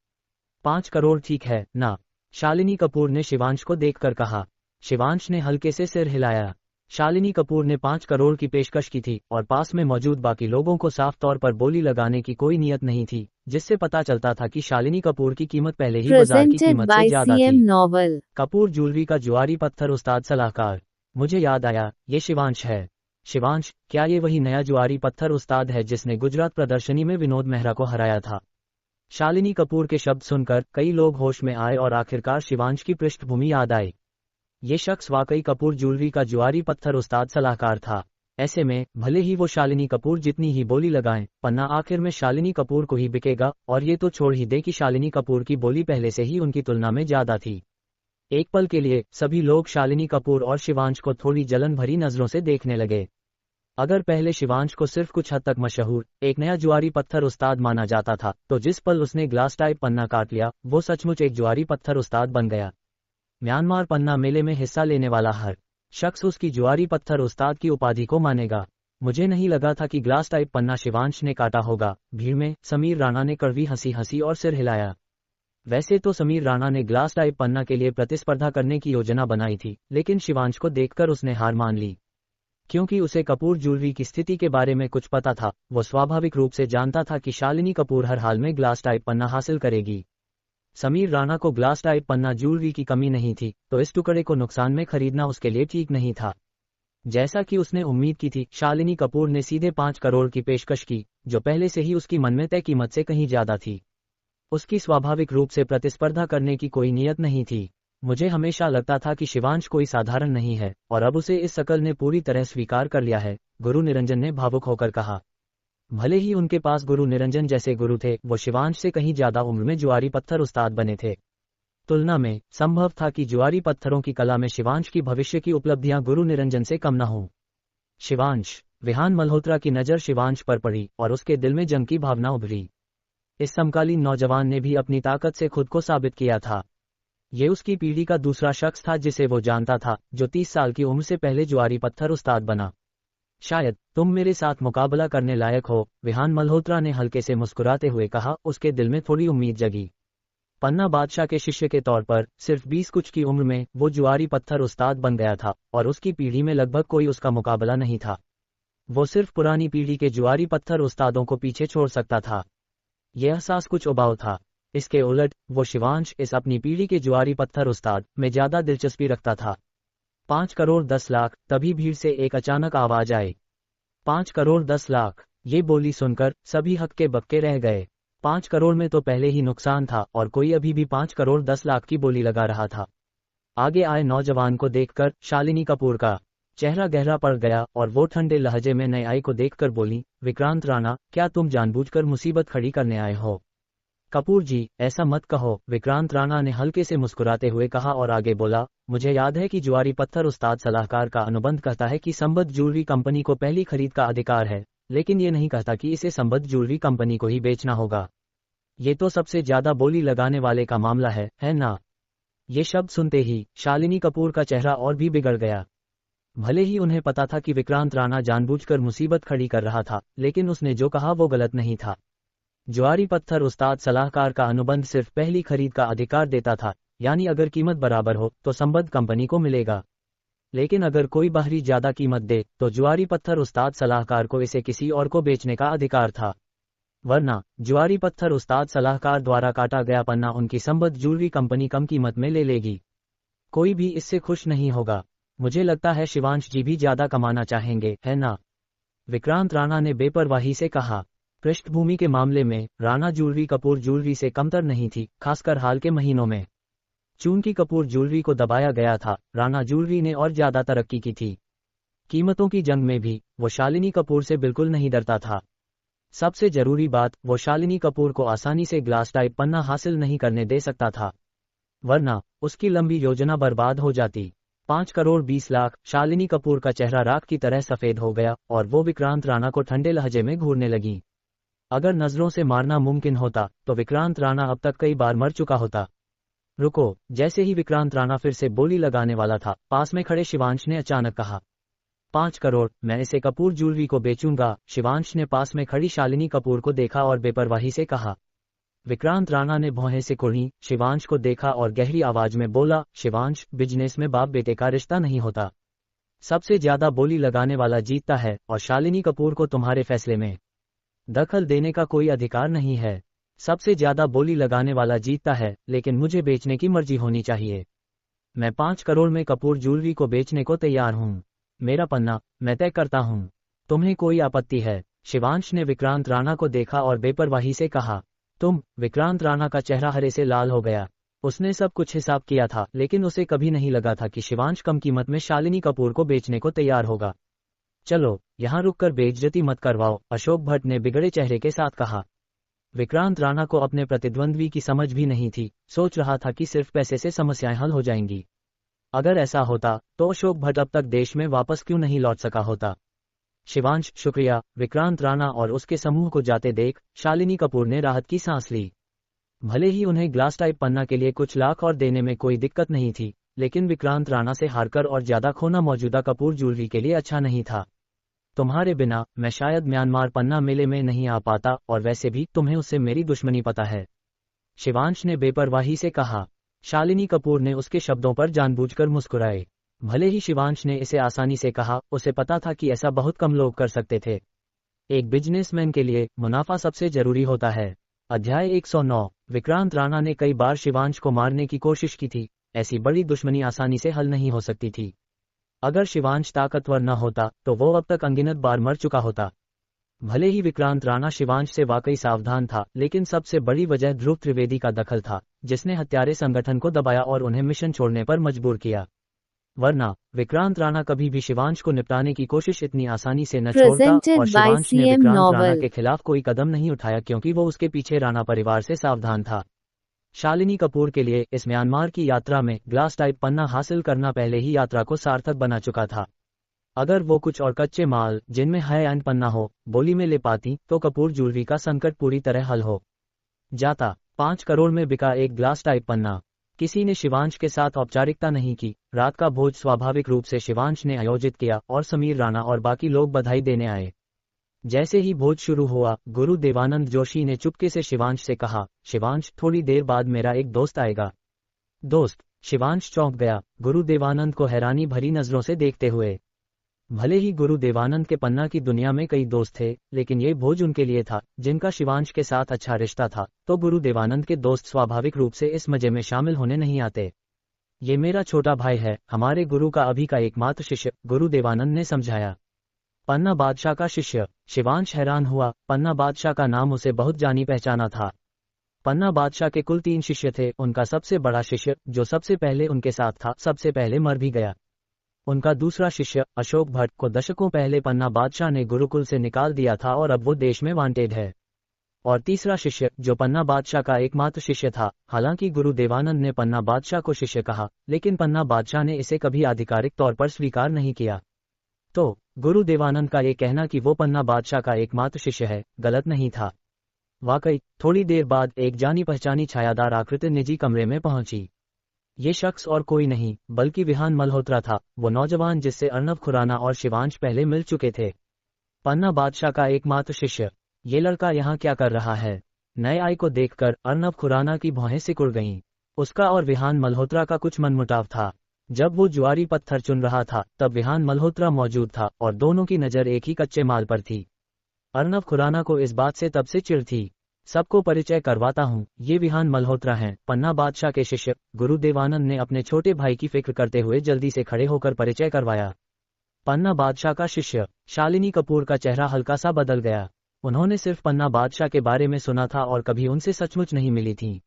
5 करोड़ ठीक है ना? शालिनी कपूर ने शिवांश को देखकर कहा। शिवांश ने हल्के से सिर हिलाया। शालिनी कपूर ने 5 करोड़ की पेशकश की थी और पास में मौजूद बाकी लोगों को साफ तौर पर बोली लगाने की कोई नियत नहीं थी, जिससे पता चलता था कि शालिनी कपूर की कीमत पहले ही बाजार की कीमत से ज्यादा थी। नॉवल। कपूर ज्वेलरी का जुआरी पत्थर उस्ताद सलाहकार। मुझे याद आया, ये शिवांश है। शिवांश, क्या ये वही नया जुआरी पत्थर उस्ताद है जिसने गुजरात प्रदर्शनी में विनोद मेहरा को हराया था? शालिनी कपूर के शब्द सुनकर कई लोग होश में आए और आखिरकार शिवांश की पृष्ठभूमि याद आई। ये शख्स वाकई कपूर ज्वेलरी का जुआरी पत्थर उस्ताद सलाहकार था। ऐसे में भले ही वो शालिनी कपूर जितनी ही बोली लगाएं, पन्ना आखिर में शालिनी कपूर को ही बिकेगा। और ये तो छोड़ ही दे कि शालिनी कपूर की बोली पहले से ही उनकी तुलना में ज्यादा थी। एक पल के लिए सभी लोग शालिनी कपूर और शिवांश को थोड़ी जलन भरी नजरों से देखने लगे। अगर पहले शिवांश को सिर्फ कुछ हद तक मशहूर एक नया जुआरी पत्थर उस्ताद माना जाता था, तो जिस पल उसने ग्लास टाइप पन्ना काट लिया, वो सचमुच एक जुआरी पत्थर उस्ताद बन गया। म्यांमार पन्ना मेले में हिस्सा लेने वाला हर शख्स उसकी जुआरी पत्थर उस्ताद की उपाधि को मानेगा। मुझे नहीं लगा था कि ग्लास टाइप पन्ना शिवांश ने काटा होगा। भीड़ में समीर राणा ने कड़वी हंसी हंसी और सिर हिलाया। वैसे तो समीर राणा ने ग्लास टाइप पन्ना के लिए प्रतिस्पर्धा करने की योजना बनाई थी, लेकिन शिवांश को देखकर उसने हार मान ली। क्योंकि उसे कपूर ज्वेलरी की स्थिति के बारे में कुछ पता था, वो स्वाभाविक रूप से जानता था कि शालिनी कपूर हर हाल में ग्लास टाइप पन्ना हासिल करेगी। समीर राणा को ग्लास टाइप पन्ना ज्वेलरी की कमी नहीं थी, तो इस टुकड़े को नुकसान में खरीदना उसके लिए ठीक नहीं था। जैसा कि उसने उम्मीद की थी, शालिनी कपूर ने सीधे 5 करोड़ की पेशकश की, जो पहले से ही उसकी मन में तय कीमत से कहीं ज्यादा थी। उसकी स्वाभाविक रूप से प्रतिस्पर्धा करने की कोई नीयत नहीं थी। मुझे हमेशा लगता था कि शिवांश कोई साधारण नहीं है, और अब उसे इस शकल ने पूरी तरह स्वीकार कर लिया है, गुरु निरंजन ने भावुक होकर कहा। भले ही उनके पास गुरु निरंजन जैसे गुरु थे, वो शिवांश से कहीं ज्यादा उम्र में जुआरी पत्थर उस्ताद बने थे। तुलना में संभव था कि जुआरी पत्थरों की कला में शिवांश की भविष्य की उपलब्धियां गुरु निरंजन से कम न हों। शिवांश। विहान मल्होत्रा की नजर शिवांश पर पड़ी और उसके दिल में जंग की भावना उभरी। इस समकालीन नौजवान ने भी अपनी ताकत से खुद को साबित किया था। ये उसकी पीढ़ी का दूसरा शख्स था जिसे वो जानता था, जो 30 साल की उम्र से पहले जुआरी पत्थर उस्ताद बना। शायद तुम मेरे साथ मुकाबला करने लायक हो, विहान मल्होत्रा ने हल्के से मुस्कुराते हुए कहा। उसके दिल में थोड़ी उम्मीद जगी। पन्ना बादशाह के शिष्य के तौर पर सिर्फ 20 कुछ की उम्र में वो जुआरी पत्थर उस्ताद बन गया था, और उसकी पीढ़ी में लगभग कोई उसका मुकाबला नहीं था। वो सिर्फ पुरानी पीढ़ी के जुआरी पत्थर उस्तादों को पीछे छोड़ सकता था। यह एहसास कुछ उबाऊ था। इसके उलट वो शिवांश इस अपनी पीढ़ी के जुआरी पत्थर उस्ताद में ज्यादा दिलचस्पी रखता था। 5 करोड़ 10 लाख। तभी भीड़ से एक अचानक आवाज आई। 5 करोड़ 10 लाख। ये बोली सुनकर सभी हक्के बक्के रह गए। 5 करोड़ में तो पहले ही नुकसान था और कोई अभी भी 5 करोड़ 10 लाख की बोली लगा रहा था। आगे आए नौजवान को देखकर शालिनी कपूर का चेहरा गहरा पड़ गया और वो ठंडे लहजे में नए आई को देखकर बोली, विक्रांत राणा, क्या तुम जानबूझकर मुसीबत खड़ी करने आए हो? कपूर जी, ऐसा मत कहो, विक्रांत राणा ने हल्के से मुस्कुराते हुए कहा और आगे बोला, मुझे याद है कि जुआरी पत्थर उस्ताद सलाहकार का अनुबंध कहता है कि संबद्ध ज्वेलरी कंपनी को पहली खरीद का अधिकार है, लेकिन ये नहीं कहता कि इसे संबद्ध ज्वेलरी कंपनी को ही बेचना होगा। ये तो सबसे ज्यादा बोली लगाने वाले का मामला है ना? ये शब्द सुनते ही शालिनी कपूर का चेहरा और भी बिगड़ गया। भले ही उन्हें पता था कि विक्रांत राणा जानबूझकर मुसीबत खड़ी कर रहा था, लेकिन उसने जो कहा वो गलत नहीं था। ज्वारी पत्थर उस्ताद सलाहकार का अनुबंध सिर्फ पहली खरीद का अधिकार देता था, यानी अगर कीमत बराबर हो तो संबद्ध कंपनी को मिलेगा। लेकिन अगर कोई बाहरी ज्यादा कीमत दे तो ज्वारी पत्थर उस्ताद सलाहकार को इसे किसी और को बेचने का अधिकार था। वरना ज्वारी पत्थर उस्ताद सलाहकार द्वारा काटा गया पन्ना उनकी संबद्ध ज्वेलरी कंपनी कम कीमत में ले लेगी। कोई भी इससे खुश नहीं होगा। मुझे लगता है शिवांश जी भी ज्यादा कमाना चाहेंगे, है ना? विक्रांत राणा ने बेपरवाही से कहा। पृष्ठभूमि के मामले में राणा ज्वेलरी कपूर ज्वेलरी से कमतर नहीं थी, खासकर हाल के महीनों में। चूंकि कपूर ज्वेलरी को दबाया गया था, राणा ज्वेलरी ने और ज्यादा तरक्की की थी। कीमतों की जंग में भी वो शालिनी कपूर से बिल्कुल नहीं डरता था। सबसे जरूरी बात, वो शालिनी कपूर को आसानी से ग्लास टाइप पन्ना हासिल नहीं करने दे सकता था, वरना उसकी लंबी योजना बर्बाद हो जाती। 5 करोड़ 20 लाख। शालिनी कपूर का चेहरा राख की तरह सफेद हो गया और वो विक्रांत राणा को ठंडे लहजे में घूरने लगी। अगर नजरों से मारना मुमकिन होता तो विक्रांत राणा अब तक कई बार मर चुका होता। रुको। जैसे ही विक्रांत राणा फिर से बोली लगाने वाला था, पास में खड़े शिवांश ने अचानक कहा, 5 करोड़, मैं इसे कपूर ज्वेलरी को बेचूंगा। शिवांश ने पास में खड़ी शालिनी कपूर को देखा और बेपरवाही से कहा। विक्रांत राणा ने भौहें से कुढ़ी, शिवांश को देखा और गहरी आवाज में बोला, शिवांश, बिजनेस में बाप बेटे का रिश्ता नहीं होता। सबसे ज्यादा बोली लगाने वाला जीतता है और शालिनी कपूर को तुम्हारे फैसले में दखल देने का कोई अधिकार नहीं है। सबसे ज्यादा बोली लगाने वाला जीतता है, लेकिन मुझे बेचने की मर्जी होनी चाहिए। मैं 5 करोड़ में कपूर ज्वेलरी को बेचने को तैयार हूँ। मेरा पन्ना मैं तय करता हूँ। तुम्हें कोई आपत्ति है? शिवांश ने विक्रांत राणा को देखा और बेपरवाही से कहा। तुम? विक्रांत राणा का चेहरा हरे से लाल हो गया। उसने सब कुछ हिसाब किया था, लेकिन उसे कभी नहीं लगा था कि शिवांश कम कीमत में शालिनी कपूर को बेचने को तैयार होगा। चलो, यहाँ रुककर बेइज्जती मत करवाओ, अशोक भट्ट ने बिगड़े चेहरे के साथ कहा। विक्रांत राणा को अपने प्रतिद्वंद्वी की समझ भी नहीं थी, सोच रहा था कि सिर्फ पैसे से समस्याएं हल हो जाएंगी। अगर ऐसा होता तो अशोक भट्ट अब तक देश में वापस क्यों नहीं लौट सका होता। शिवांश, शुक्रिया। विक्रांत राणा और उसके समूह को जाते देख शालिनी कपूर ने राहत की सांस ली। भले ही उन्हें ग्लास टाइप पन्ना के लिए कुछ लाख और देने में कोई दिक्कत नहीं थी, लेकिन विक्रांत राणा से हारकर और ज्यादा खोना मौजूदा कपूर ज्वेलरी के लिए अच्छा नहीं था। तुम्हारे बिना मैं शायद म्यांमार पन्ना मेले में नहीं आ पाता, और वैसे भी तुम्हें उससे मेरी दुश्मनी पता है, शिवांश ने बेपरवाही से कहा। शालिनी कपूर ने उसके शब्दों पर जानबूझकर मुस्कुराए। भले ही शिवांश ने इसे आसानी से कहा, उसे पता था कि ऐसा बहुत कम लोग कर सकते थे। एक बिजनेसमैन के लिए मुनाफा सबसे जरूरी होता है। अध्याय 109। विक्रांत राणा ने कई बार शिवांश को मारने की कोशिश की थी। ऐसी बड़ी दुश्मनी आसानी से हल नहीं हो सकती थी। अगर शिवांश ताकतवर न होता तो वो अब तक अनगिनत बार मर चुका होता। भले ही विक्रांत राणा शिवांश से वाकई सावधान था, लेकिन सबसे बड़ी वजह ध्रुव त्रिवेदी का दखल था, जिसने हत्यारे संगठन को दबाया और उन्हें मिशन छोड़ने पर मजबूर किया। वरना विक्रांत राणा कभी भी शिवांश को निपटाने की कोशिश इतनी आसानी से न छोड़ता, और शिवांश ने विक्रांत राणा के खिलाफ कोई कदम नहीं उठाया क्योंकि वो उसके पीछे राणा परिवार से सावधान था। शालिनी कपूर के लिए इस म्यांमार की यात्रा में ग्लास टाइप पन्ना हासिल करना पहले ही यात्रा को सार्थक बना चुका था। अगर वो कुछ और कच्चे माल, जिनमें हाई एंड पन्ना हो, बोली में ले पाती तो कपूर ज्वेलरी का संकट पूरी तरह हल हो जाता। 5 करोड़ में बिका एक ग्लास टाइप पन्ना। किसी ने शिवांश के साथ औपचारिकता नहीं की। रात का भोज स्वाभाविक रूप से शिवांश ने आयोजित किया और समीर राणा और बाकी लोग बधाई देने आए। जैसे ही भोज शुरू हुआ, गुरु देवानंद जोशी ने चुपके से शिवांश से कहा, शिवांश, थोड़ी देर बाद मेरा एक दोस्त आएगा। दोस्त? शिवांश चौंक गया, गुरु देवानंद को हैरानी भरी नजरों से देखते हुए। भले ही गुरु देवानंद के पन्ना की दुनिया में कई दोस्त थे, लेकिन ये भोज उनके लिए था जिनका शिवांश के साथ अच्छा रिश्ता था, तो गुरु देवानंद के दोस्त स्वाभाविक रूप से इस मजे में शामिल होने नहीं आते। ये मेरा छोटा भाई है, हमारे गुरु का अभी का एकमात्र शिष्य, गुरु देवानंद ने समझाया। पन्ना बादशाह का शिष्य? शिवांश हैरान हुआ। पन्ना बादशाह का नाम उसे बहुत जानी पहचाना था। पन्ना बादशाह के कुल 3 शिष्य थे। उनका सबसे बड़ा शिष्य, जो सबसे पहले उनके साथ था, सबसे पहले मर भी गया। उनका दूसरा शिष्य अशोक भट्ट को दशकों पहले पन्ना बादशाह ने गुरुकुल से निकाल दिया था और अब वो देश में वांटेड है। और तीसरा शिष्य, जो पन्ना बादशाह का एकमात्र शिष्य था, हालांकि गुरु देवानंद ने पन्ना बादशाह को शिष्य कहा, लेकिन पन्ना बादशाह ने इसे कभी आधिकारिक तौर पर स्वीकार नहीं किया। तो गुरु देवानंद का ये कहना कि वो पन्ना बादशाह का एकमात्र शिष्य है, गलत नहीं था। वाकई, थोड़ी देर बाद एक जानी पहचानी छायादार आकृति निजी कमरे में पहुंची। ये शख्स और कोई नहीं बल्कि विहान मल्होत्रा था, वो नौजवान जिससे अर्नब खुराना और शिवांश पहले मिल चुके थे। पन्ना बादशाह का एकमात्र शिष्य। ये लड़का यहाँ क्या कर रहा है? नए आई को देखकर अर्नब खुराना की भौहें सिकुड़ गईं। उसका और विहान मल्होत्रा का कुछ मनमुटाव था। जब वो जुआरी पत्थर चुन रहा था तब विहान मल्होत्रा मौजूद था और दोनों की नज़र एक ही कच्चे माल पर थी। अर्नब खुराना को इस बात से तब से चिढ़ थी। सबको परिचय करवाता हूँ, ये विहान मल्होत्रा हैं, पन्ना बादशाह के शिष्य। गुरु देवानंद ने अपने छोटे भाई की फिक्र करते हुए जल्दी से खड़े होकर परिचय करवाया। पन्ना बादशाह का शिष्य। शालिनी कपूर का चेहरा हल्का सा बदल गया। उन्होंने सिर्फ पन्ना बादशाह के बारे में सुना था और कभी उनसे सचमुच नहीं मिली थी।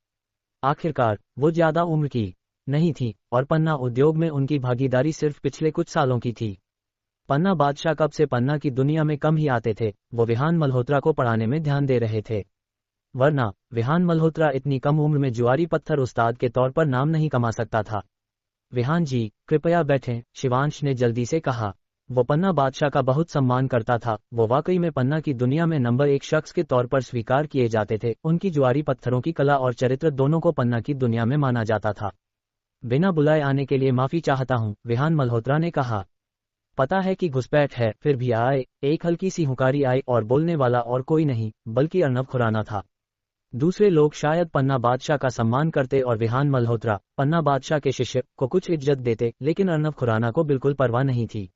आखिरकार वो ज्यादा उम्र की नहीं थी और पन्ना उद्योग में उनकी भागीदारी सिर्फ पिछले कुछ सालों की थी। पन्ना बादशाह कब से पन्ना की दुनिया में कम ही आते थे, वो विहान मल्होत्रा को पढ़ाने में ध्यान दे रहे थे। वरना विहान मल्होत्रा इतनी कम उम्र में जुआरी पत्थर उस्ताद के तौर पर नाम नहीं कमा सकता था। विहान जी, कृपया बैठें, शिवांश ने जल्दी से कहा। वो पन्ना बादशाह का बहुत सम्मान करता था। वो वाकई में पन्ना की दुनिया में नंबर 1 शख्स के तौर पर स्वीकार किए जाते थे। उनकी जुआरी पत्थरों की कला और चरित्र दोनों को पन्ना की दुनिया में माना जाता था। बिना बुलाए आने के लिए माफी चाहता हूँ, विहान मल्होत्रा ने कहा। पता है कि घुसपैठ है, फिर भी आए। एक हल्की सी हुंकारी आई और बोलने वाला और कोई नहीं बल्कि अर्नब खुराना था। दूसरे लोग शायद पन्ना बादशाह का सम्मान करते और विहान मल्होत्रा, पन्ना बादशाह के शिष्य, को कुछ इज्जत देते, लेकिन अर्नब खुराना को बिल्कुल परवाह नहीं थी।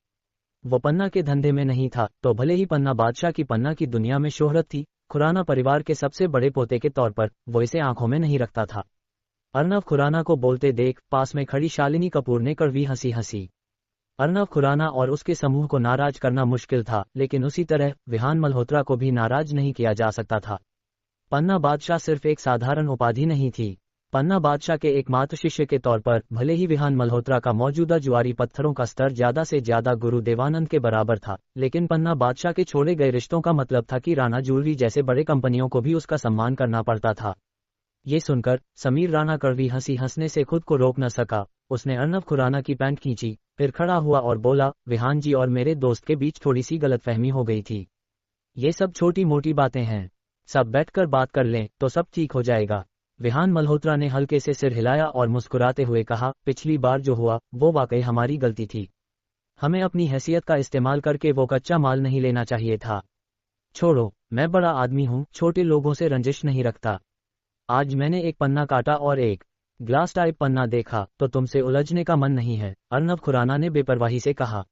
वो पन्ना के धंधे में नहीं था तो भले ही पन्ना बादशाह की पन्ना की दुनिया में शोहरत थी, खुराना परिवार के सबसे बड़े पोते के तौर पर वो इसे आंखों में नहीं रखता था। अर्नब खुराना को बोलते देख पास में खड़ी शालिनी कपूर ने कड़वी हंसी हंसी। अर्नब खुराना और उसके समूह को नाराज करना मुश्किल था, लेकिन उसी तरह विहान मल्होत्रा को भी नाराज नहीं किया जा सकता था। पन्ना बादशाह सिर्फ एक साधारण उपाधि नहीं थी। पन्ना बादशाह के एकमात्र शिष्य के तौर पर भले ही विहान मल्होत्रा का मौजूदा जुआरी पत्थरों का स्तर ज्यादा से ज्यादा गुरु देवानंद के बराबर था, लेकिन पन्ना बादशाह के छोड़े गए रिश्तों का मतलब था कि राणा ज्वेलरी जैसे बड़े कंपनियों को भी उसका सम्मान करना पड़ता था। ये सुनकर समीर राणा कड़वी हंसी हंसने से खुद को रोक न सका। उसने अर्नब खुराना की पैंट खींची, फिर खड़ा हुआ और बोला, विहान जी और मेरे दोस्त के बीच थोड़ी सी गलतफहमी हो गई थी। ये सब छोटी मोटी बातें हैं, सब बैठकर बात कर लें तो सब ठीक हो जाएगा। विहान मल्होत्रा ने हल्के से सिर हिलाया और मुस्कुराते हुए कहा, पिछली बार जो हुआ वो वाकई हमारी गलती थी। हमें अपनी हैसियत का इस्तेमाल करके वो कच्चा माल नहीं लेना चाहिए था। छोड़ो, मैं बड़ा आदमी हूँ, छोटे लोगों से रंजिश नहीं रखता। आज मैंने एक पन्ना काटा और एक ग्लास टाइप पन्ना देखा तो तुमसे उलझने का मन नहीं है, अर्नब खुराना ने बेपरवाही से कहा।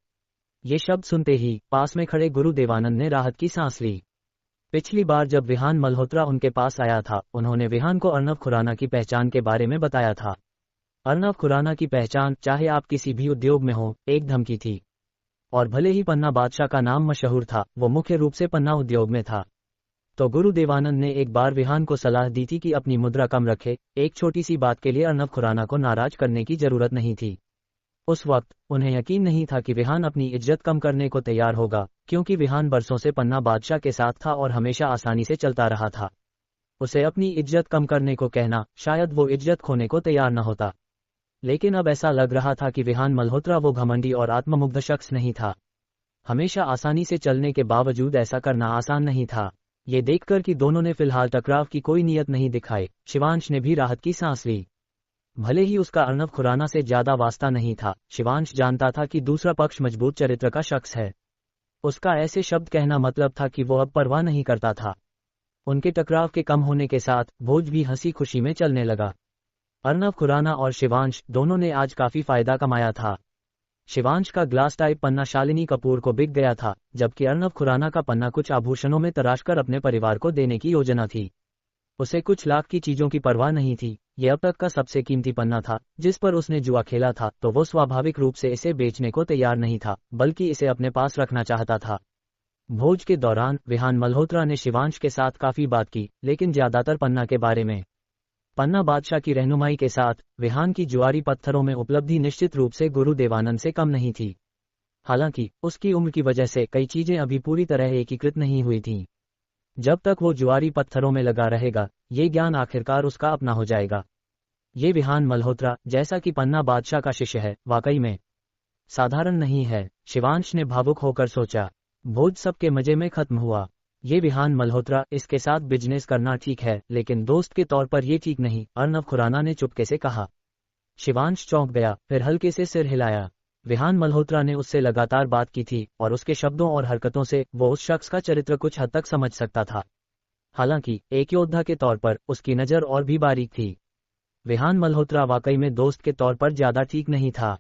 ये शब्द सुनते ही पास में खड़े गुरु देवानंद ने राहत की सांस ली। पिछली बार जब विहान मल्होत्रा उनके पास आया था, उन्होंने विहान को अर्नब खुराना की पहचान के बारे में बताया था। अर्नब खुराना की पहचान, चाहे आप किसी भी उद्योग में हो, एक धमकी थी। और भले ही पन्ना बादशाह का नाम मशहूर था, वो मुख्य रूप से पन्ना उद्योग में था। तो गुरु देवानंद ने एक बार विहान को सलाह दी थी कि अपनी मुद्रा कम रखे। एक छोटी सी बात के लिए अर्नब खुराना को नाराज करने की जरूरत नहीं थी। उस वक्त उन्हें यकीन नहीं था कि विहान अपनी इज्जत कम करने को तैयार होगा, क्योंकि विहान बरसों से पन्ना बादशाह के साथ था और हमेशा आसानी से चलता रहा था। उसे अपनी इज्जत कम करने को कहना, शायद वो इज्जत खोने को तैयार न होता। लेकिन अब ऐसा लग रहा था कि विहान मल्होत्रा वो घमंडी और आत्ममुग्ध शख्स नहीं था। हमेशा आसानी से चलने के बावजूद ऐसा करना आसान नहीं था। ये देखकर कि दोनों ने फिलहाल टकराव की कोई नीयत नहीं दिखाई, शिवांश ने भी राहत की सांस ली। भले ही उसका अर्नब खुराना से ज्यादा वास्ता नहीं था, शिवांश जानता था कि दूसरा पक्ष मजबूत चरित्र का शख्स है। उसका ऐसे शब्द कहना मतलब था कि वो अब परवाह नहीं करता था। उनके टकराव के कम होने के साथ भोज भी हंसी खुशी में चलने लगा। अर्नब खुराना और शिवांश दोनों ने आज काफी फायदा कमाया था। शिवांश का ग्लास टाइप पन्ना शालिनी कपूर को बिक गया था, जबकि अर्नब खुराना का पन्ना कुछ आभूषणों में तराशकर अपने परिवार को देने की योजना थी। उसे कुछ लाख की चीजों की परवाह नहीं थी। यह अब तक का सबसे कीमती पन्ना था जिस पर उसने जुआ खेला था, तो वो स्वाभाविक रूप से इसे बेचने को तैयार नहीं था, बल्कि इसे अपने पास रखना चाहता था। भोज के दौरान विहान मल्होत्रा ने शिवांश के साथ काफी बात की, लेकिन ज्यादातर पन्ना के बारे में। पन्ना बादशाह की रहनुमाई के साथ विहान की जुआरी पत्थरों में उपलब्धि निश्चित रूप से गुरु देवानंद से कम नहीं थी। हालांकि उसकी उम्र की वजह से कई चीजें अभी पूरी तरह एकीकृत नहीं हुई थीं। जब तक वो जुआरी पत्थरों में लगा रहेगा, ये ज्ञान आखिरकार उसका अपना हो जाएगा। ये विहान मल्होत्रा, जैसा कि पन्ना बादशाह का शिष्य है, वाकई में साधारण नहीं है, शिवांश ने भावुक होकर सोचा। भोज सबके मजे में खत्म हुआ। ये विहान मल्होत्रा, इसके साथ बिजनेस करना ठीक है, लेकिन दोस्त के तौर पर ये ठीक नहीं, अर्नब खुराना ने चुपके से कहा। शिवांश चौंक गया, फिर हल्के से सिर हिलाया। विहान मल्होत्रा ने उससे लगातार बात की थी और उसके शब्दों और हरकतों से वो उस शख्स का चरित्र कुछ हद तक समझ सकता था। हालांकि एक योद्धा के तौर पर उसकी नज़र और भी बारीक थी। विहान मल्होत्रा वाकई में दोस्त के तौर पर ज्यादा ठीक नहीं था।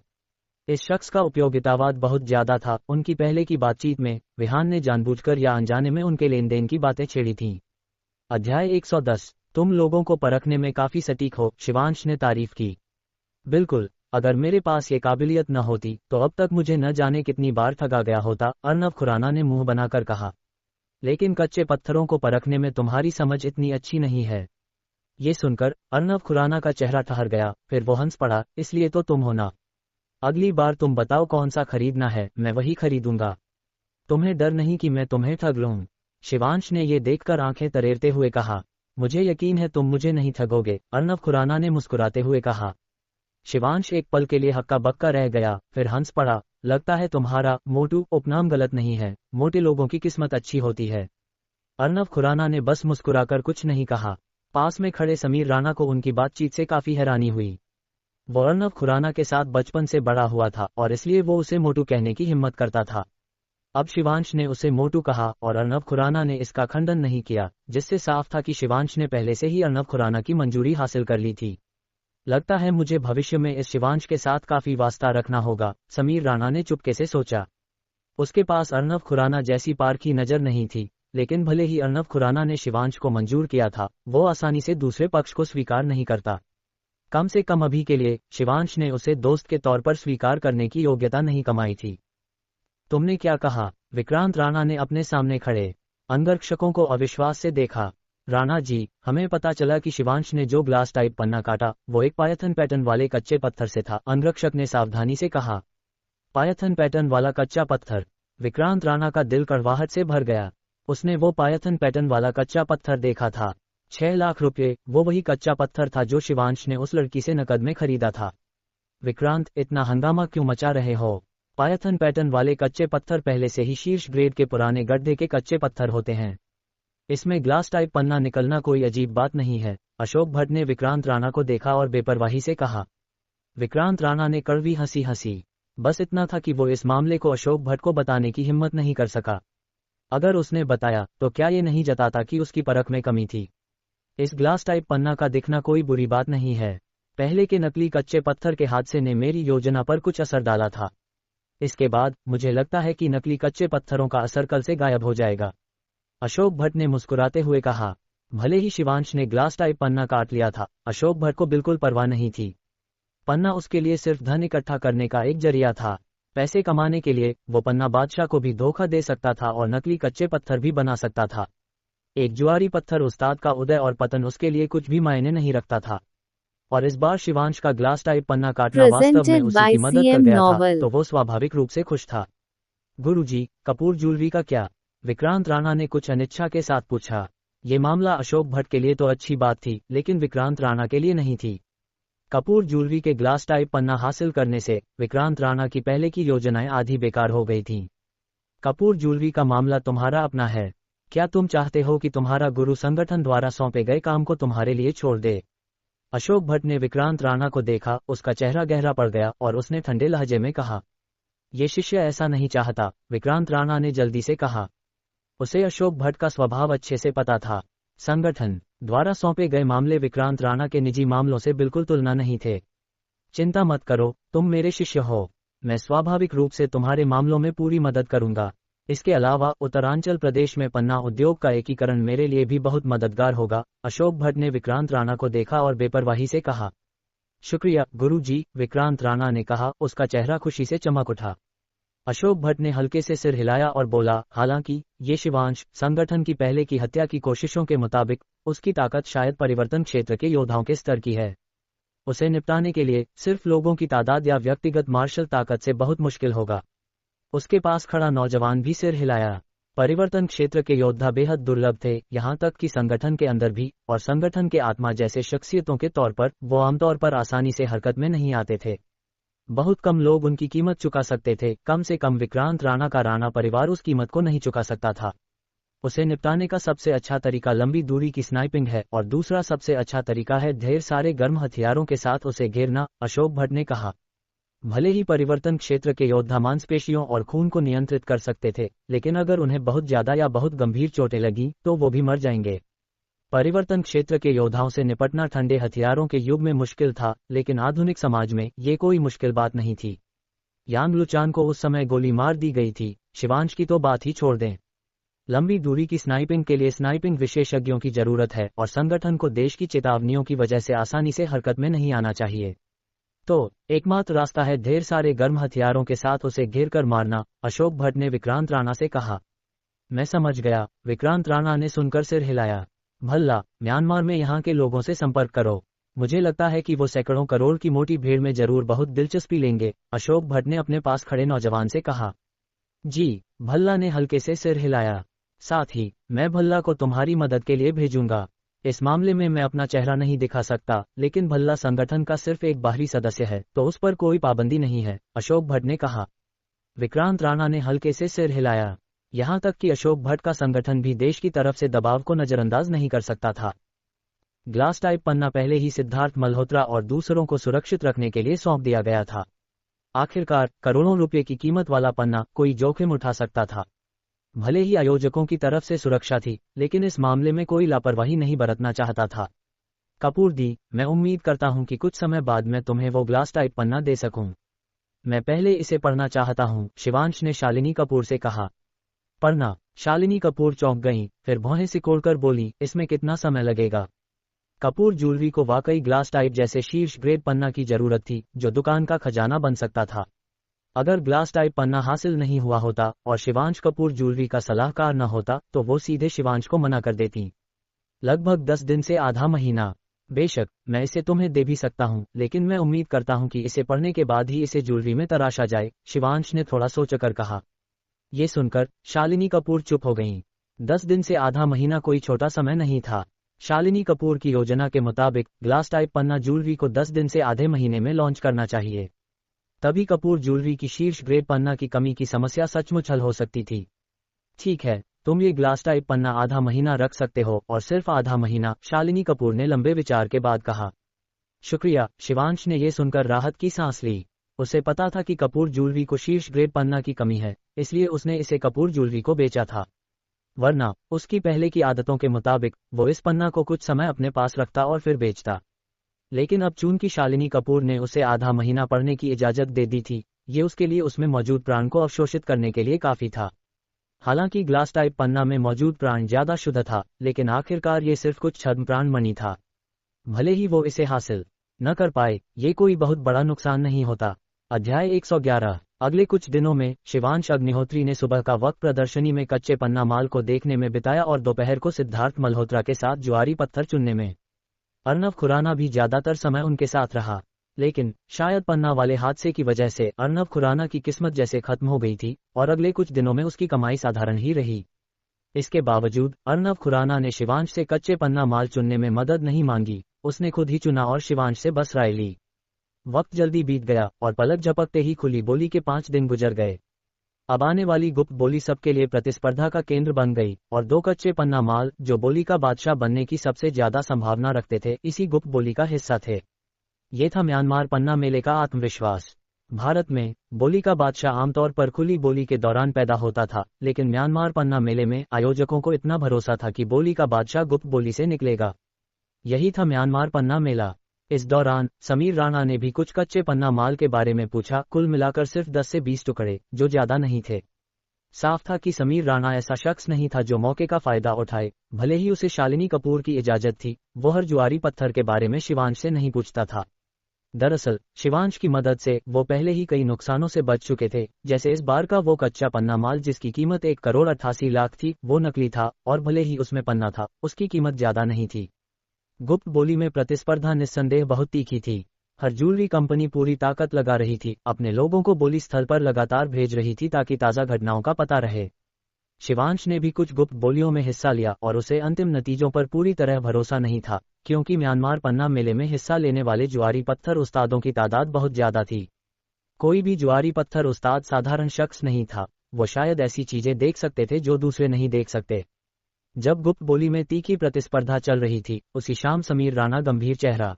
इस शख्स का उपयोगितावाद बहुत ज्यादा था। उनकी पहले की बातचीत में विहान ने जानबूझकर या अनजाने में उनके लेन देन की बातें छेड़ी थीं। अध्याय 110। तुम लोगों को परखने में काफी सटीक हो, शिवांश ने तारीफ की। बिल्कुल, अगर मेरे पास ये काबिलियत न होती तो अब तक मुझे न जाने कितनी बार ठगा गया होता, अर्नब खुराना ने मुंह बनाकर कहा। लेकिन कच्चे पत्थरों को परखने में तुम्हारी समझ इतनी अच्छी नहीं है। ये सुनकर अर्नब खुराना का चेहरा ठहर गया, फिर वो हंस पड़ा। इसलिए तो तुम हो ना। अगली बार तुम बताओ कौन सा खरीदना है, मैं वही खरीदूंगा। तुम्हें डर नहीं कि मैं तुम्हें ठग लूं? शिवांश ने ये देखकर आंखें तरेरते हुए कहा। मुझे यकीन है तुम मुझे नहीं ठगोगे, अर्नब खुराना ने मुस्कुराते हुए कहा। शिवांश एक पल के लिए हक्का बक्का रह गया, फिर हंस पड़ा। लगता है तुम्हारा मोटू उपनाम गलत नहीं है, मोटे लोगों की किस्मत अच्छी होती है। अर्नब खुराना ने बस मुस्कुराकर कुछ नहीं कहा। पास में खड़े समीर राणा को उनकी बातचीत से काफी हैरानी हुई। वो अर्नब खुराना के साथ बचपन से बड़ा हुआ था और इसलिए वो उसे मोटू कहने की हिम्मत करता था। अब शिवांश ने उसे मोटू कहा और अर्नब खुराना ने इसका खंडन नहीं किया, जिससे साफ था कि शिवांश ने पहले से ही अर्नब खुराना की मंजूरी हासिल कर ली थी। लगता है मुझे भविष्य में इस शिवांश के साथ काफी वास्ता रखना होगा, समीर राणा ने चुपके से सोचा। उसके पास अर्नब खुराना जैसी पारखी नजर नहीं थी, लेकिन भले ही अर्नब खुराना ने शिवांश को मंजूर किया था, वो आसानी से दूसरे पक्ष को स्वीकार नहीं करता। कम से कम अभी के लिए शिवांश ने उसे दोस्त के तौर पर स्वीकार करने की योग्यता नहीं कमाई थी। तुमने क्या कहा? विक्रांत राणा ने अपने सामने खड़े अंगरक्षकों को अविश्वास से देखा। राणा जी, हमें पता चला कि शिवांश ने जो ग्लास टाइप पन्ना काटा वो एक पायथन पैटर्न वाले कच्चे पत्थर से था, अंगरक्षक ने सावधानी से कहा। पायथन पैटर्न वाला कच्चा पत्थर? विक्रांत राणा का दिल कड़वाहट से भर गया। उसने वो पायथन पैटर्न वाला कच्चा पत्थर देखा था। 6 लाख रुपये, वो वही कच्चा पत्थर था जो शिवांश ने उस लड़की से नकद में खरीदा था। विक्रांत, इतना हंगामा क्यों मचा रहे हो? पायथन पैटर्न वाले कच्चे पत्थर पहले से ही शीर्ष ग्रेड के पुराने गड्ढे के कच्चे पत्थर होते हैं। इसमें ग्लास टाइप पन्ना निकलना कोई अजीब बात नहीं है। अशोक भट्ट ने विक्रांत राणा को देखा और बेपरवाही से कहा। विक्रांत राणा ने कड़वी हंसी हंसी। बस इतना था कि वो इस मामले को अशोक भट्ट को बताने की हिम्मत नहीं कर सका। अगर उसने बताया तो क्या ये नहीं जताता कि उसकी परख में कमी थी? इस ग्लास टाइप पन्ना का दिखना कोई बुरी बात नहीं है। पहले के नकली कच्चे पत्थर के हादसे ने मेरी योजना पर कुछ असर डाला था। इसके बाद मुझे लगता है कि नकली कच्चे पत्थरों का असर कल से गायब हो जाएगा, अशोक भट्ट ने मुस्कुराते हुए कहा। भले ही शिवांश ने ग्लास टाइप पन्ना काट लिया था, अशोक भट्ट को बिल्कुल परवाह नहीं थी। पन्ना उसके लिए सिर्फ धन इकट्ठा करने का एक जरिया था। पैसे कमाने के लिए वो पन्ना बादशाह को भी धोखा दे सकता था और नकली कच्चे पत्थर भी बना सकता था। एक जुआरी पत्थर उस्ताद का उदय और पतन उसके लिए कुछ भी मायने नहीं रखता था। और इस बार शिवांश का ग्लास टाइप पन्ना काटना वास्तव में उसी की मदद कर गया था, तो वो स्वाभाविक रूप से खुश था। गुरुजी, कपूर ज्वेलरी का क्या? विक्रांत राणा ने कुछ अनिच्छा के साथ पूछा। ये मामला अशोक भट्ट के लिए तो अच्छी बात थी, लेकिन विक्रांत राणा के लिए नहीं थी। कपूर ज्वेलरी के ग्लास टाइप पन्ना हासिल करने से विक्रांत राणा की पहले की योजनाएं आधी बेकार हो गई थीं। कपूर ज्वेलरी का मामला तुम्हारा अपना है। क्या तुम चाहते हो कि तुम्हारा गुरु संगठन द्वारा सौंपे गए काम को तुम्हारे लिए छोड़ दे? अशोक भट्ट ने विक्रांत राणा को देखा, उसका चेहरा गहरा पड़ गया और उसने ठंडे लहजे में कहा, ये शिष्य ऐसा नहीं चाहता। विक्रांत राणा ने जल्दी से कहा। उसे अशोक भट्ट का स्वभाव अच्छे से पता था। संगठन द्वारा सौंपे गए मामले विक्रांत राणा के निजी मामलों से बिल्कुल तुलना नहीं थे। चिंता मत करो, तुम मेरे शिष्य हो। मैं स्वाभाविक रूप से तुम्हारे मामलों में पूरी मदद करूंगा। इसके अलावा उत्तरांचल प्रदेश में पन्ना उद्योग का एकीकरण मेरे लिए भी बहुत मददगार होगा। अशोक भट्ट ने विक्रांत राणा को देखा और बेपरवाही से कहा। शुक्रिया गुरुजी, विक्रांत राणा ने कहा, उसका चेहरा खुशी से चमक उठा। अशोक भट्ट ने हल्के से सिर हिलाया और बोला, हालांकि ये शिवांश संगठन की पहले की हत्या की कोशिशों के मुताबिक उसकी ताकत शायद परिवर्तन क्षेत्र के योद्धाओं के स्तर की है। उसे निपटाने के लिए सिर्फ लोगों की तादाद या व्यक्तिगत मार्शल ताकत से बहुत मुश्किल होगा। उसके पास खड़ा नौजवान भी सिर हिलाया। परिवर्तन क्षेत्र के योद्धा बेहद दुर्लभ थे, यहाँ तक कि संगठन के अंदर भी, और संगठन के आत्मा जैसे शख्सियतों के तौर पर वो आमतौर पर आसानी से हरकत में नहीं आते थे। बहुत कम लोग उनकी कीमत चुका सकते थे, कम से कम विक्रांत राणा का राणा परिवार उस कीमत को नहीं चुका सकता था। उसे निपटाने का सबसे अच्छा तरीका लंबी दूरी की स्नाइपिंग है और दूसरा सबसे अच्छा तरीका है ढेर सारे गर्म हथियारों के साथ उसे घेरना, अशोक भट्ट ने कहा। भले ही परिवर्तन क्षेत्र के योद्धा मांसपेशियों और खून को नियंत्रित कर सकते थे, लेकिन अगर उन्हें बहुत ज्यादा या बहुत गंभीर चोटें लगीं तो वो भी मर जाएंगे। परिवर्तन क्षेत्र के योद्धाओं से निपटना ठंडे हथियारों के युग में मुश्किल था, लेकिन आधुनिक समाज में ये कोई मुश्किल बात नहीं थी। यांग लुचान को उस समय गोली मार दी गई थी, शिवांश की तो बात ही छोड़ दें। लंबी दूरी की स्नाइपिंग के लिए स्नाइपिंग विशेषज्ञों की जरूरत है और संगठन को देश की चेतावनियों की वजह से आसानी से हरकत में नहीं आना चाहिए। तो एकमात्र रास्ता है ढेर सारे गर्म हथियारों के साथ उसे घेर कर मारना, अशोक भट्ट ने विक्रांत राणा से कहा। मैं समझ गया, विक्रांत राणा ने सुनकर सिर हिलाया। भल्ला, म्यांमार में यहाँ के लोगों से संपर्क करो। मुझे लगता है कि वो सैकड़ों करोड़ की मोटी भीड़ में जरूर बहुत दिलचस्पी लेंगे, अशोक भट्ट ने अपने पास खड़े नौजवान से कहा। जी, भल्ला ने हल्के से सिर हिलाया। साथ ही, मैं भल्ला को तुम्हारी मदद के लिए भेजूंगा। इस मामले में मैं अपना चेहरा नहीं दिखा सकता, लेकिन भल्ला संगठन का सिर्फ एक बाहरी सदस्य है, तो उस पर कोई पाबंदी नहीं है, अशोक भट्ट ने कहा। विक्रांत राणा ने हल्के से सिर हिलाया। यहां तक कि अशोक भट्ट का संगठन भी देश की तरफ से दबाव को नजरअंदाज नहीं कर सकता था। ग्लास टाइप पन्ना पहले ही सिद्धार्थ मल्होत्रा और दूसरों को सुरक्षित रखने के लिए सौंप दिया गया था। आखिरकार करोड़ों रुपए की कीमत वाला पन्ना कोई जोखिम उठा सकता था। भले ही आयोजकों की तरफ से सुरक्षा थी, लेकिन इस मामले में कोई लापरवाही नहीं बरतना चाहता था। कपूर दी, मैं उम्मीद करता हूं कि कुछ समय बाद मैं तुम्हें वो ग्लास टाइप पन्ना दे सकूं। मैं पहले इसे पढ़ना चाहता हूं, शिवांश ने शालिनी कपूर से कहा। पढ़ना? शालिनी कपूर चौंक गईं, फिर भौहें सिकोड़कर बोली, इसमें कितना समय लगेगा? कपूर ज्वेलरी को वाकई ग्लास टाइप जैसे शीर्ष ग्रेड पन्ना की जरूरत थी, जो दुकान का खजाना बन सकता था। अगर ग्लास टाइप पन्ना हासिल नहीं हुआ होता और शिवांश कपूर ज्वेलरी का सलाहकार न होता तो वो सीधे शिवांश को मना कर देती। लगभग 10 दिन से आधा महीना। बेशक, मैं इसे तुम्हें दे भी सकता हूं, लेकिन मैं उम्मीद करता हूं कि इसे पढ़ने के बाद ही इसे ज्वेलरी में तराशा जाए, शिवांश ने थोड़ा सोचकर कहा। ये सुनकर शालिनी कपूर चुप हो गईं। 10 दिन से आधा महीना कोई छोटा समय नहीं था। शालिनी कपूर की योजना के मुताबिक ग्लास टाइप पन्ना ज्वेलरी को 10 दिन से आधे महीने में लॉन्च करना चाहिए। तभी कपूर ज्वेलरी की शीर्ष ग्रेड पन्ना की कमी की समस्या सचमुच हल हो सकती थी। ठीक है, तुम ये ग्लास टाइप पन्ना आधा महीना रख सकते हो, और सिर्फ आधा महीना, शालिनी कपूर ने लंबे विचार के बाद कहा। शुक्रिया, शिवांश ने यह सुनकर राहत की सांस ली। उसे पता था कि कपूर ज्वेलरी को शीर्ष ग्रेड पन्ना की कमी है, इसलिए उसने इसे कपूर ज्वेलरी को बेचा था। वरना उसकी पहले की आदतों के मुताबिक वो इस पन्ना को कुछ समय अपने पास रखता और फिर बेचता। लेकिन अब चूंकि शालिनी कपूर ने उसे आधा महीना पढ़ने की इजाजत दे दी थी, ये उसके लिए उसमें मौजूद प्राण को अवशोषित करने के लिए काफी था। हालांकि ग्लास टाइप पन्ना में मौजूद प्राण ज्यादा शुद्ध था, लेकिन आखिरकार ये सिर्फ कुछ छद्म प्राण मणि था। भले ही वो इसे हासिल न कर पाए, ये कोई बहुत बड़ा नुकसान नहीं होता। अध्याय 111। अगले कुछ दिनों में शिवांश अग्निहोत्री ने सुबह का वक्त प्रदर्शनी में कच्चे पन्ना माल को देखने में बिताया और दोपहर को सिद्धार्थ मल्होत्रा के साथ ज्वारी पत्थर चुनने में। अर्नव खुराना भी ज्यादातर समय उनके साथ रहा, लेकिन शायद पन्ना वाले हादसे की वजह से अर्नव खुराना की किस्मत जैसे खत्म हो गई थी और अगले कुछ दिनों में उसकी कमाई साधारण ही रही। इसके बावजूद अर्नव खुराना ने शिवांश से कच्चे पन्ना माल चुनने में मदद नहीं मांगी, उसने खुद ही चुना और शिवांश से बस राय ली। वक्त जल्दी बीत गया और पलक झपकते ही खुली बोली के 5 दिन गुजर गए। अब आने वाली गुप्त बोली सबके लिए प्रतिस्पर्धा का केंद्र बन गई और 2 कच्चे पन्ना माल, जो बोली का बादशाह बनने की सबसे ज्यादा संभावना रखते थे, इसी गुप्त बोली का हिस्सा थे। ये था म्यांमार पन्ना मेले का आत्मविश्वास। भारत में बोली का बादशाह आमतौर पर खुली बोली के दौरान पैदा होता था, लेकिन म्यांमार पन्ना मेले में आयोजकों को इतना भरोसा था कि बोली का बादशाह गुप्त बोली से निकलेगा। यही था म्यांमार पन्ना मेला। इस दौरान समीर राणा ने भी कुछ कच्चे पन्ना माल के बारे में पूछा, कुल मिलाकर सिर्फ 10 से 20 टुकड़े, जो ज्यादा नहीं थे। साफ था कि समीर राणा ऐसा शख्स नहीं था जो मौके का फायदा उठाए। भले ही उसे शालिनी कपूर की इजाजत थी, वो हर ज्वारी पत्थर के बारे में शिवांश से नहीं पूछता था। दरअसल शिवांश की मदद से वो पहले ही कई नुकसानों से बच चुके थे, जैसे इस बार का वो कच्चा पन्ना माल जिसकी कीमत 1,88,00,000 थी, वो नकली था और भले ही उसमें पन्ना था, उसकी कीमत ज्यादा नहीं थी। गुप्त बोली में प्रतिस्पर्धा निस्संदेह बहुत तीखी थी। हर ज्वेलरी कंपनी पूरी ताकत लगा रही थी, अपने लोगों को बोली स्थल पर लगातार भेज रही थी ताकि ताज़ा घटनाओं का पता रहे। शिवांश ने भी कुछ गुप्त बोलियों में हिस्सा लिया और उसे अंतिम नतीजों पर पूरी तरह भरोसा नहीं था, क्योंकि म्यांमार पन्ना मेले में हिस्सा लेने वाले ज्वारी पत्थर उस्तादों की तादाद बहुत ज्यादा थी। कोई भी ज्वारी पत्थर उस्ताद साधारण शख्स नहीं था, वो शायद ऐसी चीजें देख सकते थे जो दूसरे नहीं देख सकते। जब गुप्त बोली में तीखी प्रतिस्पर्धा चल रही थी, उसी शाम समीर राणा गंभीर चेहरा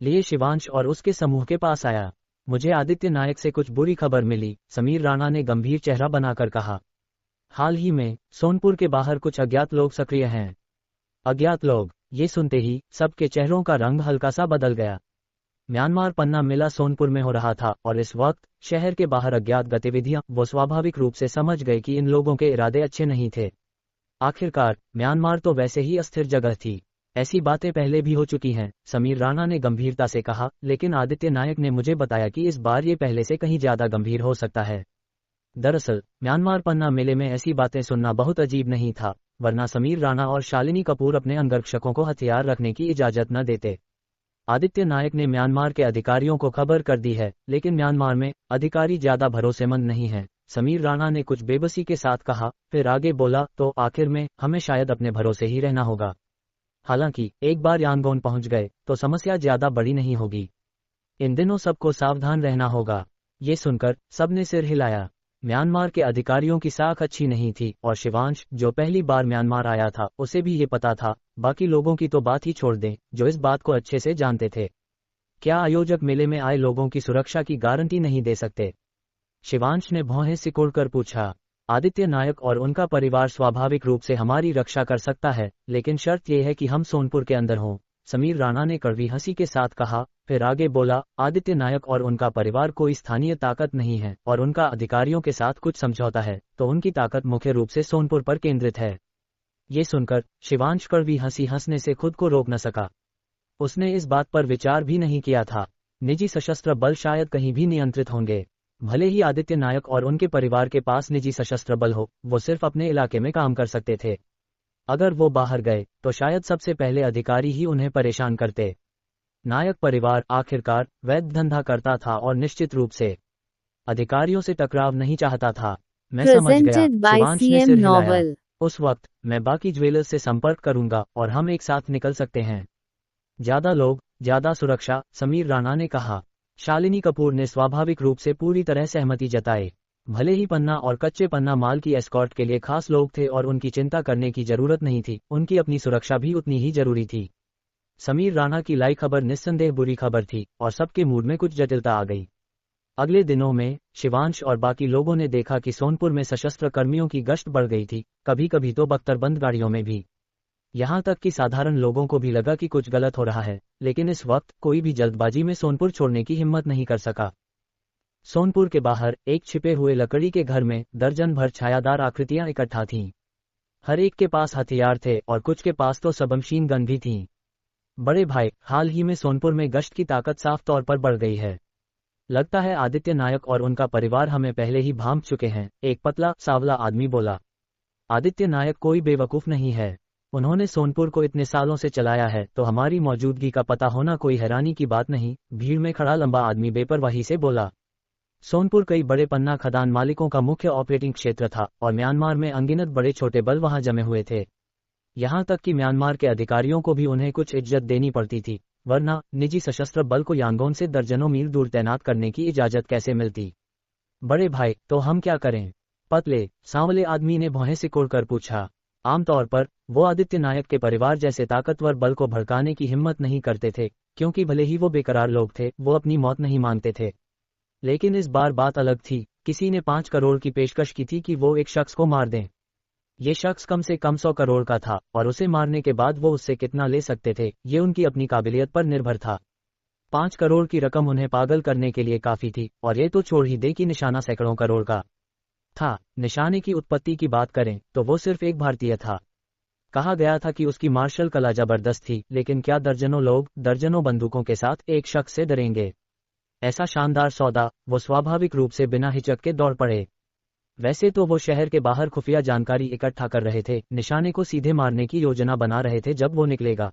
लिए शिवांश और उसके समूह के पास आया। मुझे आदित्य नायक से कुछ बुरी खबर मिली, समीर राणा ने गंभीर चेहरा बनाकर कहा। हाल ही में सोनपुर के बाहर कुछ अज्ञात लोग सक्रिय हैं। अज्ञात लोग, ये सुनते ही सबके चेहरों का रंग हल्का सा बदल गया। म्यांमार पन्ना मेला सोनपुर में हो रहा था और इस वक्त शहर के बाहर अज्ञात गतिविधियां, वो स्वाभाविक रूप से समझ गए कि इन लोगों के इरादे अच्छे नहीं थे। आखिरकार म्यांमार तो वैसे ही अस्थिर जगह थी, ऐसी बातें पहले भी हो चुकी हैं, समीर राणा ने गंभीरता से कहा। लेकिन आदित्य नायक ने मुझे बताया कि इस बार ये पहले से कहीं ज्यादा गंभीर हो सकता है। दरअसल म्यांमार पन्ना मेले में ऐसी बातें सुनना बहुत अजीब नहीं था, वरना समीर राणा और शालिनी कपूर अपने अंगरक्षकों को हथियार रखने की इजाजत न देते। आदित्य नायक ने म्यांमार के अधिकारियों को खबर कर दी है, लेकिन म्यांमार में अधिकारी ज्यादा भरोसेमंद नहीं है, समीर राणा ने कुछ बेबसी के साथ कहा। फिर आगे बोला, तो आखिर में हमें शायद अपने भरोसे ही रहना होगा। हालांकि एक बार यांगोन पहुंच गए तो समस्या ज्यादा बड़ी नहीं होगी। इन दिनों सबको सावधान रहना होगा। ये सुनकर सबने सिर हिलाया। म्यांमार के अधिकारियों की साख अच्छी नहीं थी और शिवांश, जो पहली बार म्यांमार आया था, उसे भी ये पता था। बाकी लोगों की तो बात ही छोड़ दें, जो इस बात को अच्छे से जानते थे। क्या आयोजक मेले में आए लोगों की सुरक्षा की गारंटी नहीं दे सकते? शिवांश ने भौहें सिकोड़कर पूछा। आदित्य नायक और उनका परिवार स्वाभाविक रूप से हमारी रक्षा कर सकता है, लेकिन शर्त यह है कि हम सोनपुर के अंदर हों, समीर राणा ने कड़वी हंसी के साथ कहा। फिर आगे बोला, आदित्य नायक और उनका परिवार कोई स्थानीय ताकत नहीं है और उनका अधिकारियों के साथ कुछ समझौता है, तो उनकी ताकत मुख्य रूप से सोनपुर पर केंद्रित है। ये सुनकर शिवांश कड़वी हंसी हंसने से खुद को रोक न सका। उसने इस बात पर विचार भी नहीं किया था। निजी सशस्त्र बल शायद कहीं भी नियंत्रित होंगे। भले ही आदित्य नायक और उनके परिवार के पास निजी सशस्त्र बल हो, वो सिर्फ अपने इलाके में काम कर सकते थे। अगर वो बाहर गए तो शायद सबसे पहले अधिकारी ही उन्हें परेशान करते। नायक परिवार आखिरकार वैध धंधा करता था और निश्चित रूप से अधिकारियों से टकराव नहीं चाहता था। मैं समझ गया, Presented by शिवांश ने CM सिर हिलाया। Novel. उस वक्त मैं बाकी ज्वेलर्स से संपर्क करूंगा और हम एक साथ निकल सकते हैं। ज्यादा लोग, ज्यादा सुरक्षा, समीर राणा ने कहा। शालिनी कपूर ने स्वाभाविक रूप से पूरी तरह सहमति जताई। भले ही पन्ना और कच्चे पन्ना माल की एस्कॉर्ट के लिए खास लोग थे और उनकी चिंता करने की जरूरत नहीं थी, उनकी अपनी सुरक्षा भी उतनी ही जरूरी थी। समीर राणा की लाई खबर निस्संदेह बुरी खबर थी और सबके मूड में कुछ जटिलता आ गई। अगले दिनों में शिवांश और बाकी लोगों ने देखा कि सोनपुर में सशस्त्र कर्मियों की गश्त बढ़ गई थी, कभी कभी तो बख्तरबंद गाड़ियों में भी। यहाँ तक कि साधारण लोगों को भी लगा कि कुछ गलत हो रहा है, लेकिन इस वक्त कोई भी जल्दबाजी में सोनपुर छोड़ने की हिम्मत नहीं कर सका। सोनपुर के बाहर एक छिपे हुए लकड़ी के घर में दर्जन भर छायादार आकृतियां इकट्ठा थीं। हर एक के पास हथियार थे और कुछ के पास तो सबमशीन गन भी थीं। बड़े भाई, हाल ही में सोनपुर में गश्त की ताकत साफ तौर पर बढ़ गई है। लगता है आदित्य नायक और उनका परिवार हमें पहले ही भांप चुके हैं, एक पतला सावला आदमी बोला। आदित्य नायक कोई बेवकूफ नहीं है। उन्होंने सोनपुर को इतने सालों से चलाया है, तो हमारी मौजूदगी का पता होना कोई हैरानी की बात नहीं। भीड़ में खड़ा लंबा आदमी बेपरवाही से बोला। सोनपुर कई बड़े पन्ना खदान मालिकों का मुख्य ऑपरेटिंग क्षेत्र था और म्यांमार में अनगिनत बड़े छोटे बल वहां जमे हुए थे। यहां तक कि म्यांमार के अधिकारियों को भी उन्हें कुछ इज्जत देनी पड़ती थी, वरना निजी सशस्त्र बल को यांगोन से दर्जनों मील दूर तैनात करने की इजाजत कैसे मिलती? बड़े भाई, तो हम क्या करें? पतले सांवले आदमी ने भौहें सिकोड़कर पूछा। आमतौर पर वो आदित्य नायक के परिवार जैसे ताकतवर बल को भड़काने की हिम्मत नहीं करते थे, क्योंकि भले ही वो बेकरार लोग थे, वो अपनी मौत नहीं मांगते थे। लेकिन इस बार बात अलग थी। किसी ने 5 करोड़ की पेशकश की थी कि वो एक शख्स को मार दें। ये शख्स कम से कम 100 करोड़ का था और उसे मारने के बाद वो उससे कितना ले सकते थे, ये उनकी अपनी काबिलियत पर निर्भर था। 5 करोड़ की रकम उन्हें पागल करने के लिए काफी थी, और ये तो छोड़ ही दे कि निशाना सैकड़ों करोड़ का था। निशाने की उत्पत्ति की बात करें तो वो सिर्फ एक भारतीय था। कहा गया था कि उसकी मार्शल कला जबरदस्त थी, लेकिन क्या दर्जनों लोग दर्जनों बंदूकों के साथ एक शख्स से डरेंगे? ऐसा शानदार सौदा, वो स्वाभाविक रूप से बिना हिचक के दौड़ पड़े। वैसे तो वो शहर के बाहर खुफिया जानकारी इकट्ठा कर रहे थे, निशाने को सीधे मारने की योजना बना रहे थे जब वो निकलेगा।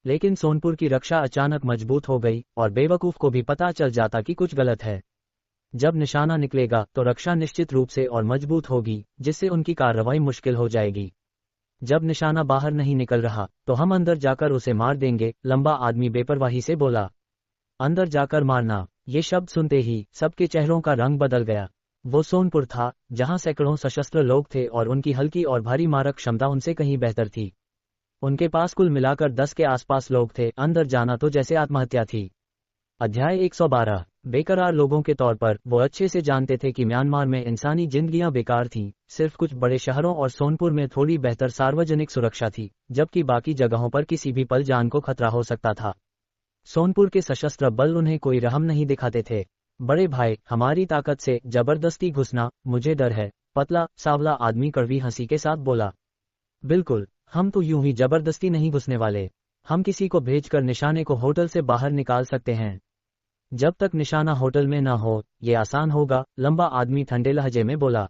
लेकिन सोनपुर की रक्षा अचानक मजबूत हो गई और बेवकूफ को भी पता चल जाता कि कुछ गलत है। जब निशाना निकलेगा तो रक्षा निश्चित रूप से और मजबूत होगी, जिससे उनकी कार्रवाई मुश्किल हो जाएगी। जब निशाना बाहर नहीं निकल रहा तो हम अंदर जाकर उसे मार देंगे, लंबा आदमी बेपरवाही से बोला। अंदर जाकर मारना, ये शब्द सुनते ही सबके चेहरों का रंग बदल गया। वो सोनपुर था, जहां सैकड़ों सशस्त्र लोग थे और उनकी हल्की और भारी मारक क्षमता उनसे कहीं बेहतर थी। उनके पास कुल मिलाकर 10 के आसपास लोग थे, अंदर जाना तो जैसे आत्महत्या थी। अध्याय 112। बेकरार लोगों के तौर पर वो अच्छे से जानते थे कि म्यांमार में इंसानी जिंदगियां बेकार थीं, सिर्फ कुछ बड़े शहरों और सोनपुर में थोड़ी बेहतर सार्वजनिक सुरक्षा थी, जबकि बाकी जगहों पर किसी भी पल जान को खतरा हो सकता था। सोनपुर के सशस्त्र बल उन्हें कोई रहम नहीं दिखाते थे। बड़े भाई, हमारी ताकत से जबरदस्ती घुसना, मुझे डर है, पतला सांवला आदमी कड़वी हंसी के साथ बोला। बिल्कुल, हम तो यूं ही जबरदस्ती नहीं घुसने वाले। हम किसी को भेजकर निशाने को होटल से बाहर निकाल सकते हैं। जब तक निशाना होटल में ना हो, ये आसान होगा, लंबा आदमी ठंडे लहजे में बोला।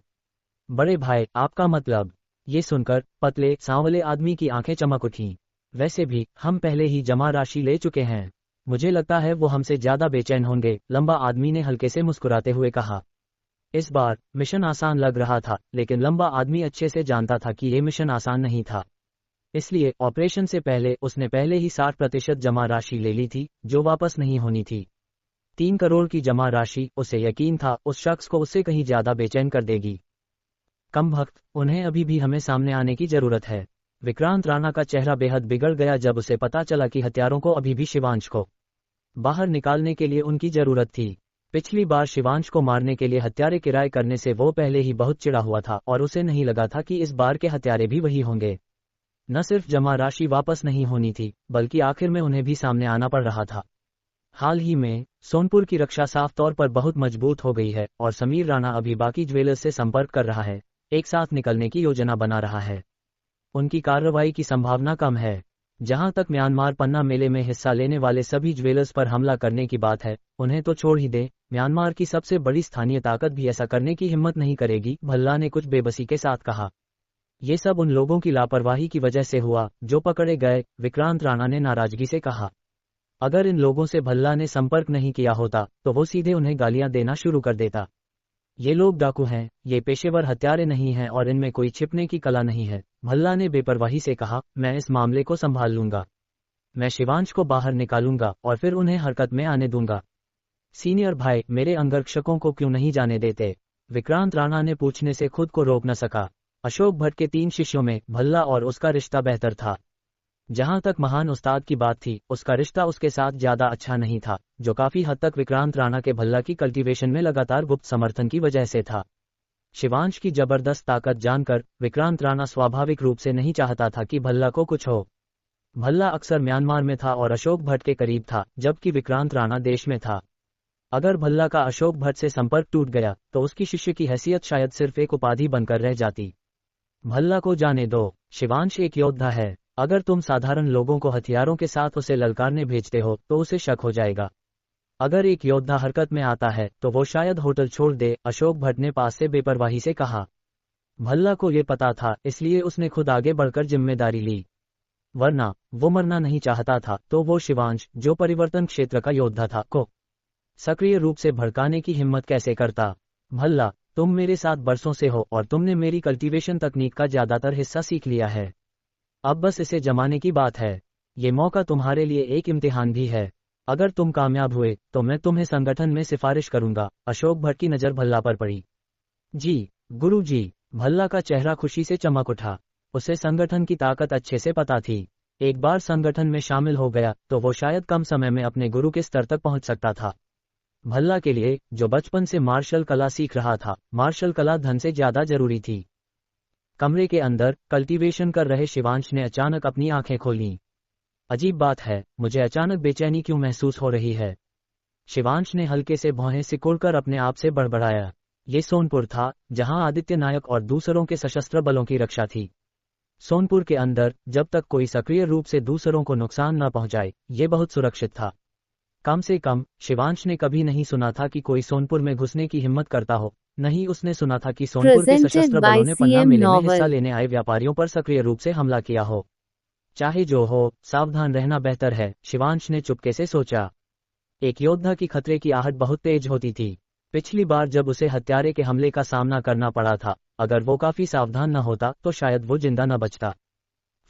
बड़े भाई, आपका मतलब? ये सुनकर पतले सांवले आदमी की आंखें चमक उठीं। वैसे भी हम पहले ही जमा राशि ले चुके हैं। मुझे लगता है वो हमसे ज्यादा बेचैन होंगे, लंबा आदमी ने हल्के से मुस्कुराते हुए कहा। इस बार मिशन आसान लग रहा था, लेकिन लंबा आदमी अच्छे से जानता था कि ये मिशन आसान नहीं था। इसलिए ऑपरेशन से पहले उसने पहले ही 60% जमा राशि ले ली थी, जो वापस नहीं होनी थी। 3 करोड़ की जमा राशि, उसे यकीन था, उस शख्स को उससे कहीं ज्यादा बेचैन कर देगी। कम भक्त, उन्हें अभी भी हमें सामने आने की जरूरत है। विक्रांत राणा का चेहरा बेहद बिगड़ गया जब उसे पता चला कि हत्यारों को अभी भी शिवांश को बाहर निकालने के लिए उनकी जरूरत थी। पिछली बार शिवांश को मारने के लिए हत्यारे किराए करने से वो पहले ही बहुत चिढ़ा हुआ था और उसे नहीं लगा था कि इस बार के हत्यारे भी वही होंगे। न सिर्फ जमा राशि वापस नहीं होनी थी, बल्कि आखिर में उन्हें भी सामने आना पड़ रहा था। हाल ही में सोनपुर की रक्षा साफ तौर पर बहुत मजबूत हो गई है और समीर राणा अभी बाकी ज्वेलर्स से संपर्क कर रहा है, एक साथ निकलने की योजना बना रहा है। उनकी कार्रवाई की संभावना कम है। जहां तक म्यांमार पन्ना मेले में हिस्सा लेने वाले सभी ज्वेलर्स पर हमला करने की बात है, उन्हें तो छोड़ ही दे, म्यांमार की सबसे बड़ी स्थानीय ताकत भी ऐसा करने की हिम्मत नहीं करेगी, भल्ला ने कुछ बेबसी के साथ कहा। ये सब उन लोगों की लापरवाही की वजह से हुआ जो पकड़े गए, विक्रांत राणा ने नाराजगी से कहा। अगर इन लोगों से भल्ला ने संपर्क नहीं किया होता तो वो सीधे उन्हें गालियां देना शुरू कर देता। ये लोग डाकू हैं, ये पेशेवर हत्यारे नहीं हैं और इनमें कोई छिपने की कला नहीं है, भल्ला ने बेपरवाही से कहा। मैं इस मामले को संभाल लूंगा। मैं शिवांश को बाहर निकालूंगा और फिर उन्हें हरकत में आने दूंगा। सीनियर भाई, मेरे अंगरक्षकों को क्यों नहीं जाने देते? विक्रांत राणा ने पूछने से खुद को रोक न सका। अशोक भट्ट के 3 शिष्यों में भल्ला और उसका रिश्ता बेहतर था। जहां तक महान उस्ताद की बात थी, उसका रिश्ता उसके साथ ज्यादा अच्छा नहीं था, जो काफी हद तक विक्रांत राणा के भल्ला की कल्टीवेशन में लगातार गुप्त समर्थन की वजह से था। शिवांश की जबरदस्त ताकत जानकर विक्रांत राणा स्वाभाविक रूप से नहीं चाहता था कि भल्ला को कुछ हो। भल्ला अक्सर म्यांमार में था और अशोक भट्ट के करीब था, जबकि विक्रांत राणा देश में था। अगर भल्ला का अशोक भट्ट से संपर्क टूट गया तो उसकी शिष्य की हैसियत शायद सिर्फ एक उपाधि बनकर रह जाती। भल्ला को जाने दो, शिवांश एक योद्धा है। अगर तुम साधारण लोगों को हथियारों के साथ उसे ललकारने भेजते हो तो उसे शक हो जाएगा। अगर एक योद्धा हरकत में आता है तो वो शायद होटल छोड़ दे, अशोक भट्ट ने पास से बेपरवाही से कहा। भल्ला को ये पता था, इसलिए उसने खुद आगे बढ़कर जिम्मेदारी ली, वरना वो मरना नहीं चाहता था तो वो शिवांश, जो परिवर्तन क्षेत्र का योद्धा था, को सक्रिय रूप से भड़काने की हिम्मत कैसे करता? भल्ला, तुम मेरे साथ बरसों से हो और तुमने मेरी कल्टीवेशन तकनीक का ज्यादातर हिस्सा सीख लिया है। अब बस इसे जमाने की बात है। ये मौका तुम्हारे लिए एक इम्तिहान भी है। अगर तुम कामयाब हुए तो मैं तुम्हें संगठन में सिफारिश करूंगा। अशोक भट्ट की नजर भल्ला पर पड़ी। जी गुरु जी। भल्ला का चेहरा खुशी से चमक उठा। उसे संगठन की ताकत अच्छे से पता थी। एक बार संगठन में शामिल हो गया तो वो शायद कम समय में अपने गुरु के स्तर तक पहुंच सकता था। भल्ला के लिए, जो बचपन से मार्शल कला सीख रहा था, मार्शल कला धन से ज्यादा जरूरी थी। कमरे के अंदर कल्टीवेशन कर रहे शिवांश ने अचानक अपनी आंखें खोलीं। अजीब बात है, मुझे अचानक बेचैनी क्यों महसूस हो रही है? शिवांश ने हल्के से भौहें सिकुड़कर अपने आप से बड़बड़ाया। ये सोनपुर था, जहां आदित्य नायक और दूसरों के सशस्त्र बलों की रक्षा थी। सोनपुर के अंदर जब तक कोई सक्रिय रूप से दूसरों को नुकसान न पहुंचाए, ये बहुत सुरक्षित था। कम से कम शिवांश ने कभी नहीं सुना था कि कोई सोनपुर में घुसने की हिम्मत करता हो। नहीं उसने सुना था कि सोनपुर के सशस्त्र बलों ने पन्ना मेले में हिस्सा लेने आए व्यापारियों पर सक्रिय रूप से हमला किया हो। चाहे जो हो, सावधान रहना बेहतर है, शिवांश ने चुपके से सोचा। एक योद्धा की खतरे की आहट बहुत तेज होती थी। पिछली बार जब उसे हत्यारे के हमले का सामना करना पड़ा था, अगर वो काफी सावधान न होता तो शायद वो जिंदा न बचता।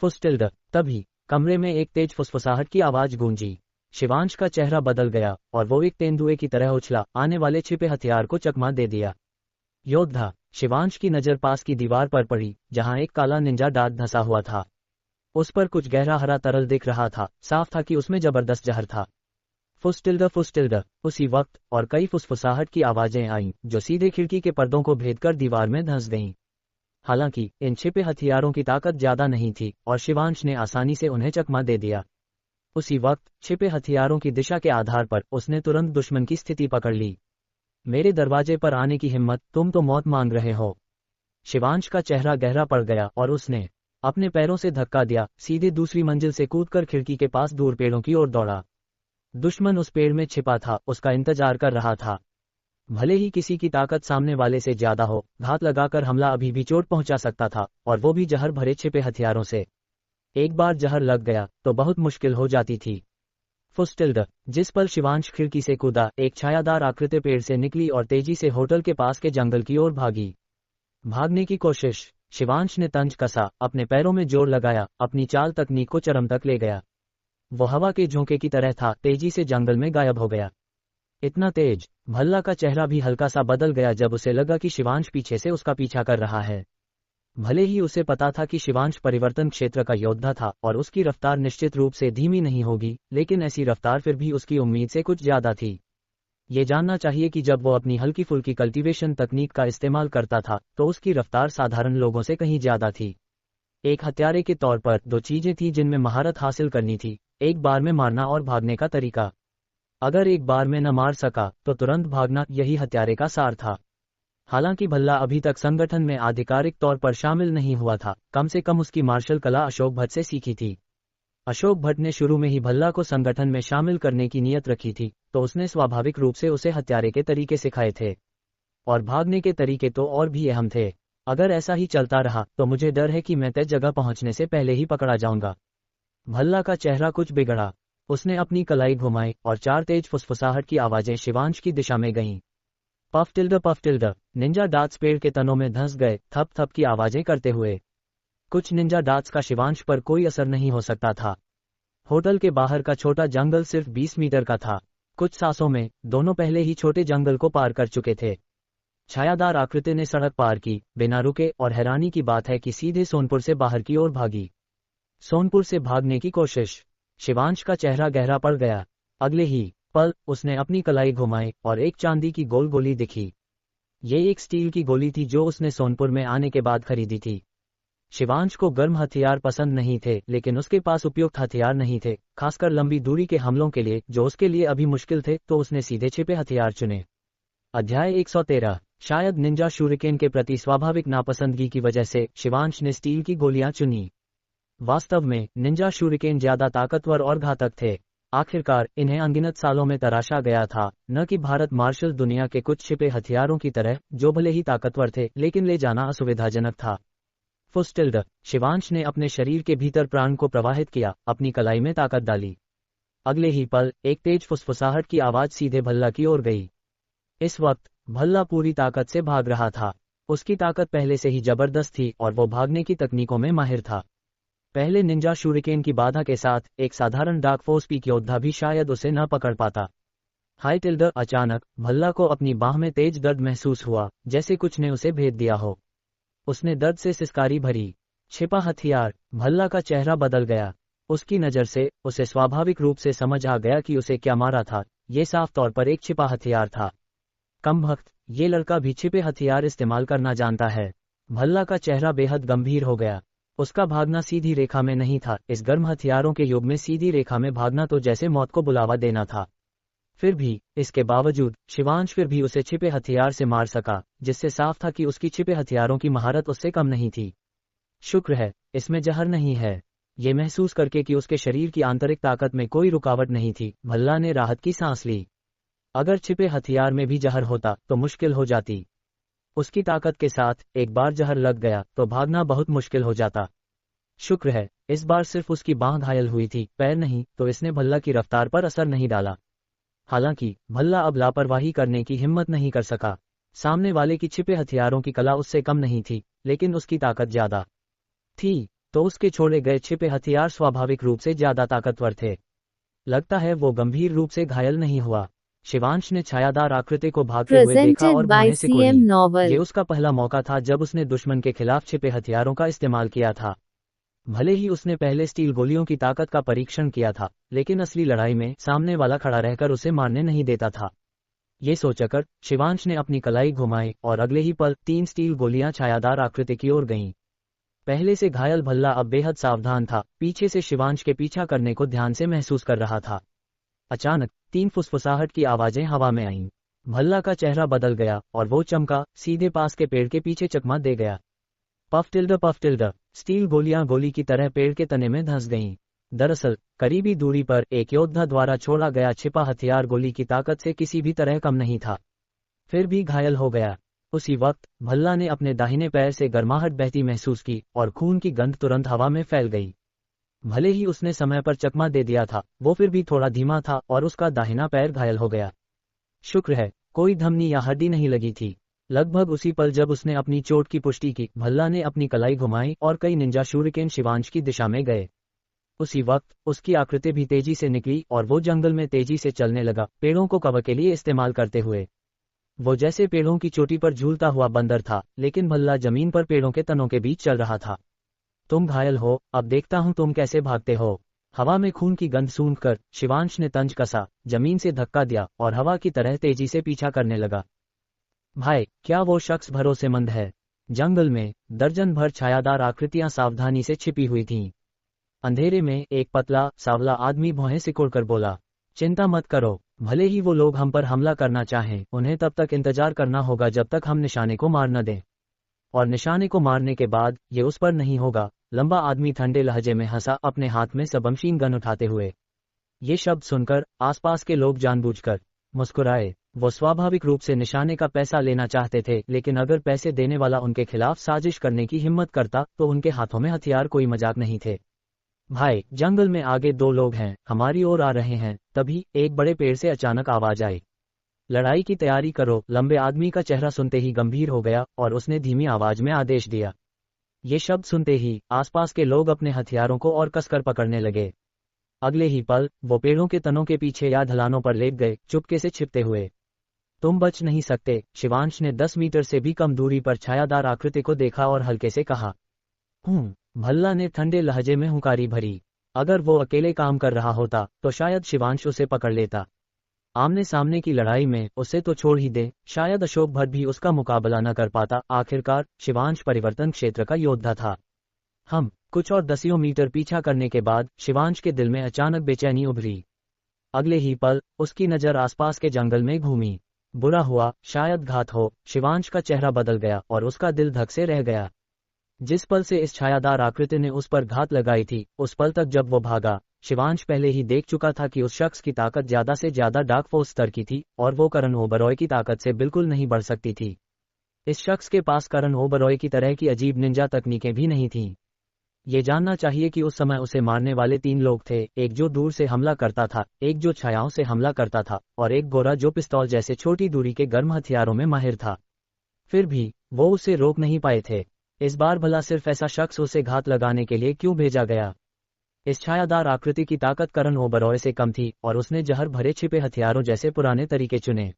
फुस्टिल्ड। तभी कमरे में एक तेज फुसफुसाहट की आवाज गूंजी। शिवांश का चेहरा बदल गया और वो एक तेंदुए की तरह उछला, आने वाले छिपे हथियार को चकमा दे दिया। योद्धा। शिवांश की नजर पास की दीवार पर पड़ी, जहां एक काला निंजा डार्ट धंसा हुआ था। उस पर कुछ गहरा हरा तरल दिख रहा था, साफ था कि उसमें जबरदस्त जहर था। फुस्टिल्ड। उसी वक्त और कई फुसफुसाहट की आवाजें आईं, जो सीधे खिड़की के पर्दों को भेदकर दीवार में धंस गईं। हालांकि इन छिपे हथियारों की ताकत ज्यादा नहीं थी और शिवांश ने आसानी से उन्हें चकमा दे दिया। उसी वक्त छिपे हथियारों की दिशा के आधार पर उसने तुरंत दुश्मन की स्थिति पकड़ ली। मेरे दरवाजे पर आने की हिम्मत, तुम तो मौत मांग रहे हो। शिवांश का चेहरा गहरा पड़ गया और उसने अपने पैरों से धक्का दिया, सीधे दूसरी मंजिल से कूदकर खिड़की के पास दूर पेड़ों की ओर दौड़ा। दुश्मन उस पेड़ में छिपा था, उसका इंतजार कर रहा था। भले ही किसी की ताकत सामने वाले से ज्यादा हो, घात लगाकर हमला अभी भी चोट पहुंचा सकता था, और वो भी जहर भरे छिपे हथियारों से। एक बार जहर लग गया तो बहुत मुश्किल हो जाती थी। फुस्टिल्ड। जिस पल शिवांश खिड़की से कूदा, एक छायादार आकृति पेड़ से निकली और तेजी से होटल के पास के जंगल की ओर भागी। भागने की कोशिश। शिवांश ने तंज कसा, अपने पैरों में जोर लगाया, अपनी चाल तकनीक को चरम तक ले गया। वो हवा के झोंके की तरह था, तेजी से जंगल में गायब हो गया। इतना तेज, भल्ला का चेहरा भी हल्का सा बदल गया जब उसे लगा कि शिवांश पीछे से उसका पीछा कर रहा है। भले ही उसे पता था कि शिवांश परिवर्तन क्षेत्र का योद्धा था और उसकी रफ्तार निश्चित रूप से धीमी नहीं होगी, लेकिन ऐसी रफ्तार फिर भी उसकी उम्मीद से कुछ ज्यादा थी। ये जानना चाहिए कि जब वो अपनी हल्की फुल्की कल्टीवेशन तकनीक का इस्तेमाल करता था, तो उसकी रफ्तार साधारण लोगों से कहीं ज्यादा थी। एक हत्यारे के तौर पर दो चीजें थी जिनमें महारत हासिल करनी थी, एक बार में मारना और भागने का तरीका। अगर एक बार में न मार सका तो तुरंत भागना, यही हत्यारे का सार था। हालांकि भल्ला अभी तक संगठन में आधिकारिक तौर पर शामिल नहीं हुआ था, कम से कम उसकी मार्शल कला अशोक भट्ट से सीखी थी। अशोक भट्ट ने शुरू में ही भल्ला को संगठन में शामिल करने की नीयत रखी थी, तो उसने स्वाभाविक रूप से उसे हत्यारे के तरीके सिखाए थे। और भागने के तरीके तो और भी अहम थे। अगर ऐसा ही चलता रहा तो मुझे डर है कि मैं तय जगह पहुंचने से पहले ही पकड़ा जाऊंगा। भल्ला का चेहरा कुछ बिगड़ा। उसने अपनी कलाई घुमाई और चार तेज फुसफुसाहट की आवाजें शिवांश की दिशा में गईं। Puff tilde. निंजा डार्ट्स पेड़ के तनों में धंस गए, थप थप की आवाजें करते हुए। कुछ निंजा डार्ट्स का शिवांश पर कोई असर नहीं हो सकता था। होटल के बाहर का छोटा जंगल सिर्फ 20 मीटर का था। कुछ सांसों में दोनों पहले ही छोटे जंगल को पार कर चुके थे। छायादार आकृति ने सड़क पार की, बिना रुके, और हैरानी की बात है कि सीधे सोनपुर से बाहर की ओर भागी। सोनपुर से भागने की कोशिश। शिवांश का चेहरा गहरा पड़ गया। अगले ही पल उसने अपनी कलाई घुमाई और एक चांदी की गोल गोली दिखी। ये एक स्टील की गोली थी जो उसने सोनपुर में आने के बाद खरीदी थी। शिवांश को गर्म हथियार पसंद नहीं थे, लेकिन उसके पास उपयुक्त हथियार नहीं थे, खासकर लंबी दूरी के हमलों के लिए, जो उसके लिए अभी मुश्किल थे, तो उसने सीधे छिपे हथियार चुने। अध्याय 113। शायद निंजा शूरिकेन के प्रति स्वाभाविक नापसंदगी की वजह से शिवांश ने स्टील की गोलियां चुनी। वास्तव में निंजा शूरिकेन ज्यादा ताकतवर और घातक थे। आखिरकार इन्हें अनगिनत सालों में तराशा गया था, न कि भारत मार्शल दुनिया के कुछ छिपे हथियारों की तरह, जो भले ही ताकतवर थे लेकिन ले जाना असुविधाजनक था। फुस्टिल्ड। शिवांश ने अपने शरीर के भीतर प्राण को प्रवाहित किया, अपनी कलाई में ताकत डाली। अगले ही पल एक तेज फुसफुसाहट की आवाज सीधे भल्ला की ओर गई। इस वक्त भल्ला पूरी ताकत से भाग रहा था। उसकी ताकत पहले से ही जबरदस्त थी और वो भागने की तकनीकों में माहिर था। पहले निंजा शूरिकेन की बाधा के साथ एक साधारण डार्क फोर्स पीक योद्धा भी शायद उसे न पकड़ पाता। High tilde. अचानक भल्ला को अपनी बाह में तेज दर्द महसूस हुआ, जैसे कुछ ने उसे भेद दिया हो। उसने दर्द से सिसकारी भरी। छिपा हथियार। भल्ला का चेहरा बदल गया। उसकी नज़र से उसे स्वाभाविक रूप से समझ आ गया कि उसे क्या मारा था। ये साफ तौर पर एक छिपा हथियार था। कमबख्त, ये लड़का भी छिपे हथियार इस्तेमाल करना जानता है। भल्ला का चेहरा बेहद गंभीर हो गया। उसका भागना सीधी रेखा में नहीं था। इस गर्म हथियारों के युग में सीधी रेखा में भागना तो जैसे मौत को बुलावा देना था। फिर भी इसके बावजूद शिवांश फिर भी उसे छिपे हथियार से मार सका, जिससे साफ था कि उसकी छिपे हथियारों की महारत उससे कम नहीं थी। शुक्र है इसमें जहर नहीं है। ये महसूस करके कि उसके शरीर की आंतरिक ताकत में कोई रुकावट नहीं थी, भल्ला ने राहत की सांस ली। अगर छिपे हथियार में भी जहर होता तो मुश्किल हो जाती। उसकी ताकत के साथ एक बार जहर लग गया तो भागना बहुत मुश्किल हो जाता। शुक्र है इस बार सिर्फ उसकी बांह घायल हुई थी, पैर नहीं, तो इसने भल्ला की रफ्तार पर असर नहीं डाला। हालांकि भल्ला अब लापरवाही करने की हिम्मत नहीं कर सका। सामने वाले की छिपे हथियारों की कला उससे कम नहीं थी, लेकिन उसकी ताकत ज्यादा थी, तो उसके छोड़े गए छिपे हथियार स्वाभाविक रूप से ज्यादा ताकतवर थे। लगता है वो गंभीर रूप से घायल नहीं हुआ। शिवांश ने छायादार आकृति को भागते हुए देखा Presented और by भौहें सिकोड़ी। CM Novel. ये उसका पहला मौका था जब उसने दुश्मन के खिलाफ छिपे हथियारों का इस्तेमाल किया था। भले ही उसने पहले स्टील गोलियों की ताकत का परीक्षण किया था, लेकिन असली लड़ाई में सामने वाला खड़ा रहकर उसे मारने नहीं देता था। ये सोचकर शिवांश ने अपनी कलाई घुमाई और अगले ही पल 3 स्टील गोलियां छायादार आकृति की ओर गईं। पहले से घायल भल्ला अब बेहद सावधान था, पीछे से शिवांश के पीछा करने को ध्यान से महसूस कर रहा था। अचानक 3 फुसफुसाहट की आवाजें हवा में आईं। भल्ला का चेहरा बदल गया और वो चमका सीधे पास के पेड़ के पीछे चकमा दे गया। पफ टिल्ड, स्टील गोलियां गोली की तरह पेड़ के तने में धंस गईं। दरअसल करीबी दूरी पर एक योद्धा द्वारा छोड़ा गया छिपा हथियार गोली की ताकत से किसी भी तरह कम नहीं था, फिर भी घायल हो गया। उसी वक्त भल्ला ने अपने दाहिने पैर से गर्माहट बहती महसूस की और खून की गंध तुरंत हवा में फैल गई। भले ही उसने समय पर चकमा दे दिया था, वो फिर भी थोड़ा धीमा था और उसका दाहिना पैर घायल हो गया। शुक्र है कोई धमनी या हड्डी नहीं लगी थी। लगभग उसी पल जब उसने अपनी चोट की पुष्टि की, भल्ला ने अपनी कलाई घुमाई और कई निंजा शूरिकेन शिवांश की दिशा में गए। उसी वक्त उसकी आकृति भी तेजी से निकली और वो जंगल में तेजी से चलने लगा, पेड़ों को कवर के लिए इस्तेमाल करते हुए। वो जैसे पेड़ों की चोटी पर झूलता हुआ बंदर था, लेकिन भल्ला जमीन पर पेड़ों के तनों के बीच चल रहा था। तुम घायल हो, अब देखता हूं तुम कैसे भागते हो। हवा में खून की गंध सूंघकर शिवांश ने तंज कसा, जमीन से धक्का दिया और हवा की तरह तेजी से पीछा करने लगा। भाई, क्या वो शख्स भरोसेमंद है? जंगल में दर्जन भर छायादार आकृतियां सावधानी से छिपी हुई थीं। अंधेरे में एक पतला सांवला आदमी भौहें सिकोड़कर बोला, चिंता मत करो, भले ही वो लोग हम पर हमला करना चाहें, उन्हें तब तक इंतजार करना होगा जब तक हम निशाने को मार न दें। और निशाने को मारने के बाद ये उस पर नहीं होगा। लंबा आदमी ठंडे लहजे में हंसा, अपने हाथ में सबमशीन गन उठाते हुए। ये शब्द सुनकर आसपास के लोग जानबूझकर मुस्कुराए। वो स्वाभाविक रूप से निशाने का पैसा लेना चाहते थे, लेकिन अगर पैसे देने वाला उनके खिलाफ साजिश करने की हिम्मत करता तो उनके हाथों में हथियार कोई मजाक नहीं थे। भाई, जंगल में आगे 2 लोग हैं, हमारी ओर आ रहे हैं। तभी एक बड़े पेड़ से अचानक आवाज आई, लड़ाई की तैयारी करो। लंबे आदमी का चेहरा सुनते ही गंभीर हो गया और उसने धीमी आवाज में आदेश दिया। ये शब्द सुनते ही आसपास के लोग अपने हथियारों को और कसकर पकड़ने लगे। अगले ही पल वो पेड़ों के तनों के पीछे या ढलानों पर लेट गए, चुपके से छिपते हुए। तुम बच नहीं सकते। शिवांश ने 10 मीटर से भी कम दूरी पर छायादार आकृति को देखा और हल्के से कहा। भल्ला ने ठंडे लहजे में हुंकारी भरी। अगर वो अकेले काम कर रहा होता तो शायद शिवांश उसे पकड़ लेता। आमने सामने की लड़ाई में उसे तो छोड़ ही दे, शायद अशोक भट्ट भी उसका मुकाबला न कर पाता। आखिरकार शिवांश परिवर्तन क्षेत्र का योद्धा था। हम कुछ और दसियों मीटर पीछा करने के बाद शिवांश के दिल में अचानक बेचैनी उभरी। अगले ही पल उसकी नजर आसपास के जंगल में घूमी। बुरा हुआ, शायद घात हो। शिवांश का चेहरा बदल गया और उसका दिल धक से रह गया। जिस पल से इस छायादार आकृति ने उस पर घात लगाई थी, उस पल तक जब वो भागा, शिवांश पहले ही देख चुका था कि उस शख्स की ताकत ज्यादा से ज्यादा डार्क फोर्स स्तर की थी और वो करण ओबरॉय की ताकत से बिल्कुल नहीं बढ़ सकती थी। इस शख्स के पास करण ओबरॉय की तरह की अजीब निंजा तकनीकें भी नहीं थीं। ये जानना चाहिए कि उस समय उसे मारने वाले 3 लोग थे, एक जो दूर से हमला करता था, एक जो छायाओं से हमला करता था और एक गोरा जो पिस्तौल जैसे छोटी दूरी के गर्म हथियारों में माहिर था। फिर भी वो उसे रोक नहीं पाए थे। इस बार भला सिर्फ ऐसा शख्स उसे घात लगाने के लिए क्यों भेजा गया? इस छायादार आकृति की ताकत करण ओबरॉय से कम थी और उसने जहर भरे छिपे हथियारों जैसे पुराने तरीके चुने।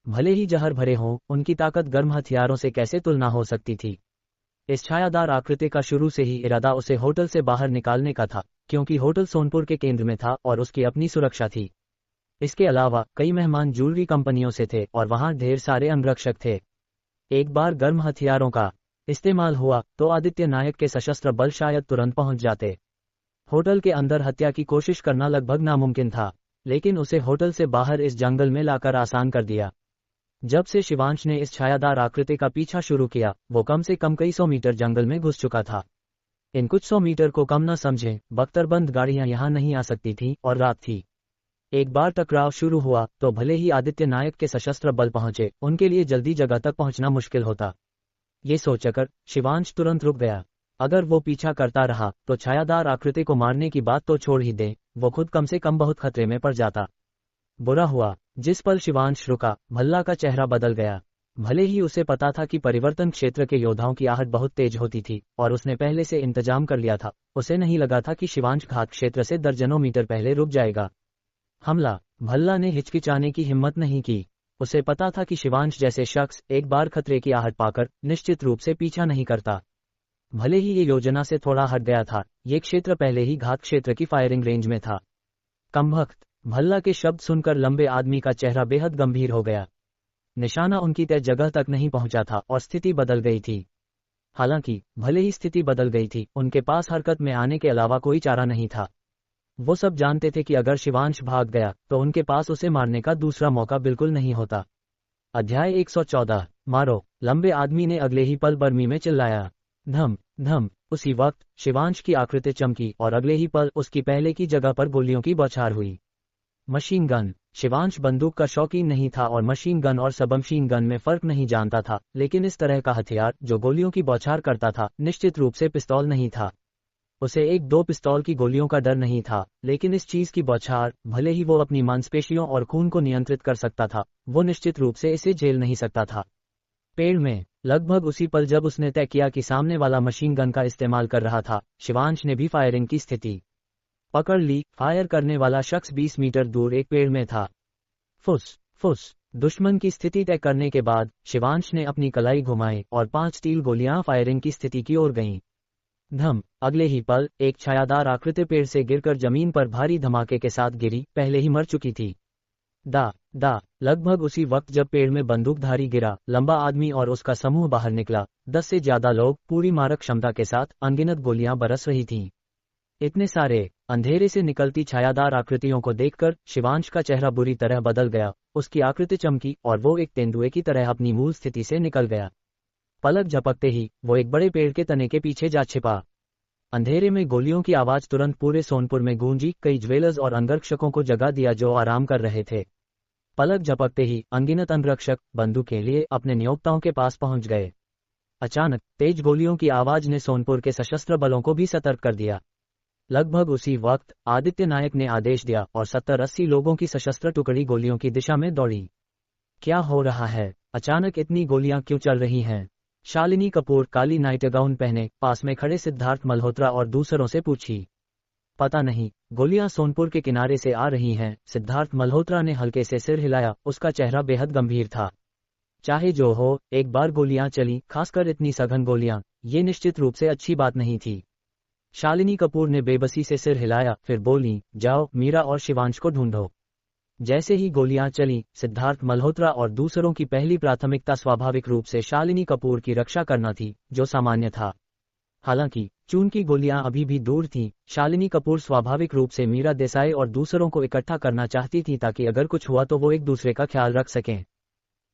भले ही जहर भरे हों, उनकी ताकत गर्म हथियारों से कैसे तुलना हो सकती थी? इस छायादार आकृति का शुरू से ही इरादा उसे होटल से बाहर निकालने का था, क्योंकि होटल सोनपुर के केंद्र में था और उसकी अपनी सुरक्षा थी। इसके अलावा कई मेहमान ज्वेलरी कंपनियों से थे और वहां ढेर सारे अंगरक्षक थे। एक बार गर्म हथियारों का इस्तेमाल हुआ तो आदित्य नायक के सशस्त्र बल शायद तुरंत पहुंच जाते। होटल के अंदर हत्या की कोशिश करना लगभग नामुमकिन था, लेकिन उसे होटल से बाहर इस जंगल में लाकर आसान कर दिया। जब से शिवांश ने इस छायादार आकृति का पीछा शुरू किया, वो कम से कम कई 100 मीटर जंगल में घुस चुका था। इन कुछ 100 मीटर को कम न समझें, बख्तरबंद गाड़ियां यहां नहीं आ सकती थीं और रात थी। एक बार टकराव शुरू हुआ तो भले ही आदित्य नायक के सशस्त्र बल पहुंचे, उनके लिए जल्दी जगह तक पहुंचना मुश्किल होता। ये सोचकर शिवांश तुरंत रुक गया। अगर वो पीछा करता रहा तो छायादार आकृति को मारने की बात तो छोड़ ही दे, वो खुद कम से कम बहुत खतरे में पड़ जाता। बुरा हुआ, जिस पल शिवांश रुका, भल्ला का चेहरा बदल गया। भले ही उसे पता था कि परिवर्तन क्षेत्र के योद्धाओं की आहट बहुत तेज होती थी और उसने पहले से इंतजाम कर लिया था, उसे नहीं लगा था कि शिवांश घात क्षेत्र से दर्जनों मीटर पहले रुक जाएगा। हमला। भल्ला ने हिचकिचाने की हिम्मत नहीं की। उसे पता था कि शिवांश जैसे शख्स एक बार खतरे की आहट पाकर निश्चित रूप से पीछा नहीं करता। भले ही ये योजना से थोड़ा हट गया था, ये क्षेत्र पहले ही घात क्षेत्र की फायरिंग रेंज में था। कमबख्त। भल्ला के शब्द सुनकर लंबे आदमी का चेहरा बेहद गंभीर हो गया। निशाना उनकी तय जगह तक नहीं पहुंचा था और स्थिति बदल गई थी। हालांकि भले ही स्थिति बदल गई थी, उनके पास हरकत में आने के अलावा कोई चारा नहीं था। वो सब जानते थे कि अगर शिवांश भाग गया तो उनके पास उसे मारने का दूसरा मौका बिल्कुल नहीं होता। अध्याय 114। मारो। लंबे आदमी ने अगले ही पल बर्मी में चिल्लाया। धम धम। उसी वक्त शिवांश की आकृति चमकी और अगले ही पल उसकी पहले की जगह पर गोलियों की बौछार हुई। Machine gun. शिवांश बंदूक का शौकीन नहीं था और मशीन गन और सबमशीन गन में फर्क नहीं जानता था, लेकिन इस तरह का हथियार जो गोलियों की बौछार करता था निश्चित रूप से पिस्तौल नहीं था। उसे एक दो पिस्तौल की गोलियों का डर नहीं था, लेकिन इस चीज की बौछार, भले ही वो अपनी मांसपेशियों और खून को नियंत्रित कर सकता था, वो निश्चित रूप से इसे झेल नहीं सकता था। पेड़ में। लगभग उसी पल जब उसने तय किया कि सामने वाला मशीन गन का इस्तेमाल कर रहा था, शिवांश ने भी फायरिंग की स्थिति पकड़ ली। फायर करने वाला शख्स 20 मीटर दूर एक पेड़ में था। फुस फुस। दुश्मन की स्थिति तय करने के बाद शिवांश ने अपनी कलाई घुमाई और 5 तील गोलियां फायरिंग की स्थिति की ओर गईं। धम। अगले ही पल एक छायादार आकृति पेड़ से गिरकर जमीन पर भारी धमाके के साथ गिरी, पहले ही मर चुकी थी। दा। लगभग उसी वक्त जब पेड़ में बंदूकधारी गिरा, लंबा आदमी और उसका समूह बाहर निकला। 10 से ज्यादा लोग पूरी मारक क्षमता के साथ, अनगिनत गोलियां बरस रही थीं। इतने सारे। अंधेरे से निकलती छायादार आकृतियों को देखकर शिवांश का चेहरा बुरी तरह बदल गया। उसकी आकृति चमकी और वो एक तेंदुए की तरह अपनी मूल स्थिति से निकल गया। पलक झपकते ही वो एक बड़े पेड़ के तने के पीछे जा छिपा। अंधेरे में गोलियों की आवाज तुरंत पूरे सोनपुर में गूंजी, कई ज्वेलर्स और अंगरक्षकों को जगा दिया जो आराम कर रहे थे। पलक झपकते ही अनगिनत अंगरक्षक बंदूक लिए अपने नियोक्ताओं के पास पहुंच गए। अचानक तेज गोलियों की आवाज ने सोनपुर के सशस्त्र बलों को भी सतर्क कर दिया। लगभग उसी वक्त आदित्य नायक ने आदेश दिया और 70-80 लोगों की सशस्त्र टुकड़ी गोलियों की दिशा में दौड़ी। क्या हो रहा है? अचानक इतनी गोलियां क्यों चल रही हैं? शालिनी कपूर काली नाइटगाउन पहने पास में खड़े सिद्धार्थ मल्होत्रा और दूसरों से पूछी। पता नहीं, गोलियां सोनपुर के किनारे से आ रही हैं। सिद्धार्थ मल्होत्रा ने हल्के से सिर हिलाया, उसका चेहरा बेहद गंभीर था। चाहे जो हो, एक बार गोलियां चली, खासकर इतनी सघन गोलियां, ये निश्चित रूप से अच्छी बात नहीं थी। शालिनी कपूर ने बेबसी से सिर हिलाया, फिर बोली, जाओ मीरा और शिवांश को ढूंढो। जैसे ही गोलियां चली, सिद्धार्थ मल्होत्रा और दूसरों की पहली प्राथमिकता स्वाभाविक रूप से शालिनी कपूर की रक्षा करना थी, जो सामान्य था। हालांकि चून की गोलियां अभी भी दूर थीं, शालिनी कपूर स्वाभाविक रूप से मीरा देसाई और दूसरों को इकट्ठा करना चाहती थी ताकि अगर कुछ हुआ तो वो एक दूसरे का ख्याल रख सकें।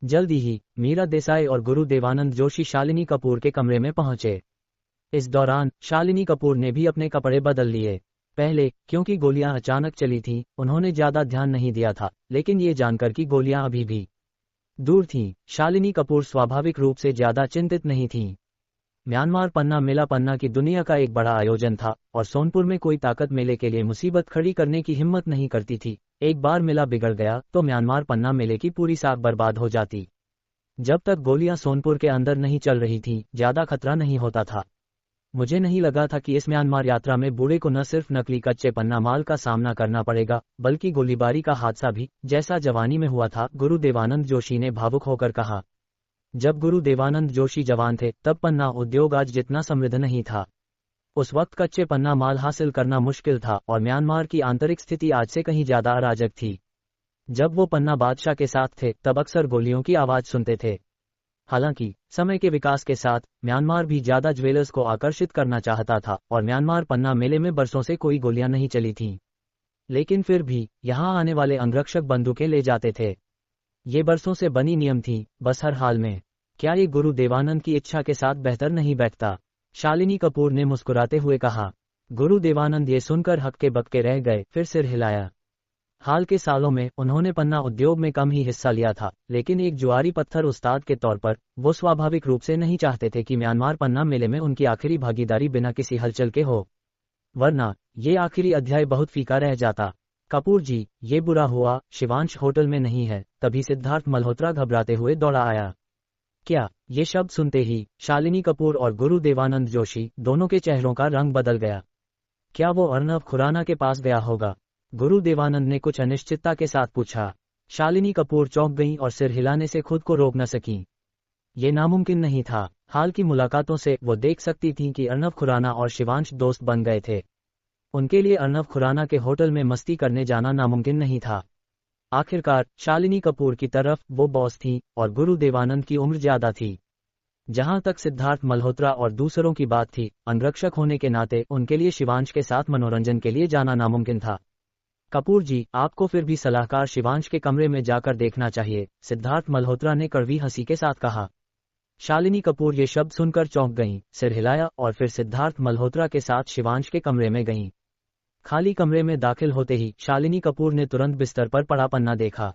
जल्दी ही मीरा देसाई और गुरु देवानंद जोशी शालिनी कपूर के कमरे में पहुंचे। इस दौरान शालिनी कपूर ने भी अपने कपड़े बदल लिए। पहले क्योंकि गोलियां अचानक चली थीं, उन्होंने ज्यादा ध्यान नहीं दिया था, लेकिन ये जानकर कि गोलियां अभी भी दूर थीं, शालिनी कपूर स्वाभाविक रूप से ज्यादा चिंतित नहीं थीं। म्यांमार पन्ना मेला पन्ना की दुनिया का एक बड़ा आयोजन था और सोनपुर में कोई ताकत मेले के लिए मुसीबत खड़ी करने की हिम्मत नहीं करती थी। एक बार मेला बिगड़ गया तो म्यांमार पन्ना मेले की पूरी साख बर्बाद हो जाती। जब तक गोलियां सोनपुर के अंदर नहीं चल रही थीं, ज्यादा खतरा नहीं होता था। मुझे नहीं लगा था कि इस म्यांमार यात्रा में बूढ़े को न सिर्फ नकली कच्चे पन्ना माल का सामना करना पड़ेगा, बल्कि गोलीबारी का हादसा भी, जैसा जवानी में हुआ था, गुरु देवानंद जोशी ने भावुक होकर कहा। जब गुरु देवानंद जोशी जवान थे तब पन्ना उद्योग आज जितना समृद्ध नहीं था। उस वक्त कच्चे पन्ना माल हासिल करना मुश्किल था और म्यांमार की आंतरिक स्थिति आज से कहीं ज्यादा अराजक थी। जब वो पन्ना बादशाह के साथ थे तब अक्सर गोलियों की आवाज सुनते थे। हालांकि समय के विकास के साथ म्यांमार भी ज्यादा ज्वेलर्स को आकर्षित करना चाहता था और म्यांमार पन्ना मेले में बरसों से कोई गोलियां नहीं चली थीं। लेकिन फिर भी यहां आने वाले अंगरक्षक बंदूकें ले जाते थे। ये बरसों से बनी नियम थी, बस हर हाल में। क्या ये गुरु देवानंद की इच्छा के साथ बेहतर नहीं बैठता? शालिनी कपूर ने मुस्कुराते हुए कहा। गुरु देवानंद ये सुनकर हक्के बक्के रह गए, फिर सिर हिलाया। हाल के सालों में उन्होंने पन्ना उद्योग में कम ही हिस्सा लिया था, लेकिन एक जुआरी पत्थर उस्ताद के तौर पर वो स्वाभाविक रूप से नहीं चाहते थे कि म्यांमार पन्ना मेले में उनकी आखिरी भागीदारी बिना किसी हलचल के हो, वरना ये आखिरी अध्याय बहुत फीका रह जाता। कपूर जी, ये बुरा हुआ, शिवांश होटल में नहीं है। तभी सिद्धार्थ मल्होत्रा घबराते हुए दौड़ा आया। क्या? ये शब्द सुनते ही शालिनी कपूर और गुरु देवानंद जोशी दोनों के चेहरों का रंग बदल गया। क्या वो अर्नब खुराना के पास गया होगा? गुरु देवानंद ने कुछ अनिश्चितता के साथ पूछा। शालिनी कपूर चौंक गईं और सिर हिलाने से खुद को रोक न सकीं। ये नामुमकिन नहीं था। हाल की मुलाकातों से वो देख सकती थीं कि अर्नब खुराना और शिवांश दोस्त बन गए थे। उनके लिए अर्नब खुराना के होटल में मस्ती करने जाना नामुमकिन नहीं था। आखिरकार शालिनी कपूर की तरफ वो बॉस थीं और गुरु देवानंद की उम्र ज्यादा थी। जहां तक सिद्धार्थ मल्होत्रा और दूसरों की बात थी, अंगरक्षक होने के नाते उनके लिए शिवांश के साथ मनोरंजन के लिए जाना नामुमकिन था। कपूर जी, आपको फिर भी सलाहकार शिवांश के कमरे में जाकर देखना चाहिए, सिद्धार्थ मल्होत्रा ने कड़वी हंसी के साथ कहा। शालिनी कपूर ये शब्द सुनकर चौंक गईं, सिर हिलाया और फिर सिद्धार्थ मल्होत्रा के साथ शिवांश के कमरे में गईं। खाली कमरे में दाखिल होते ही शालिनी कपूर ने तुरंत बिस्तर पर पड़ा पन्ना देखा।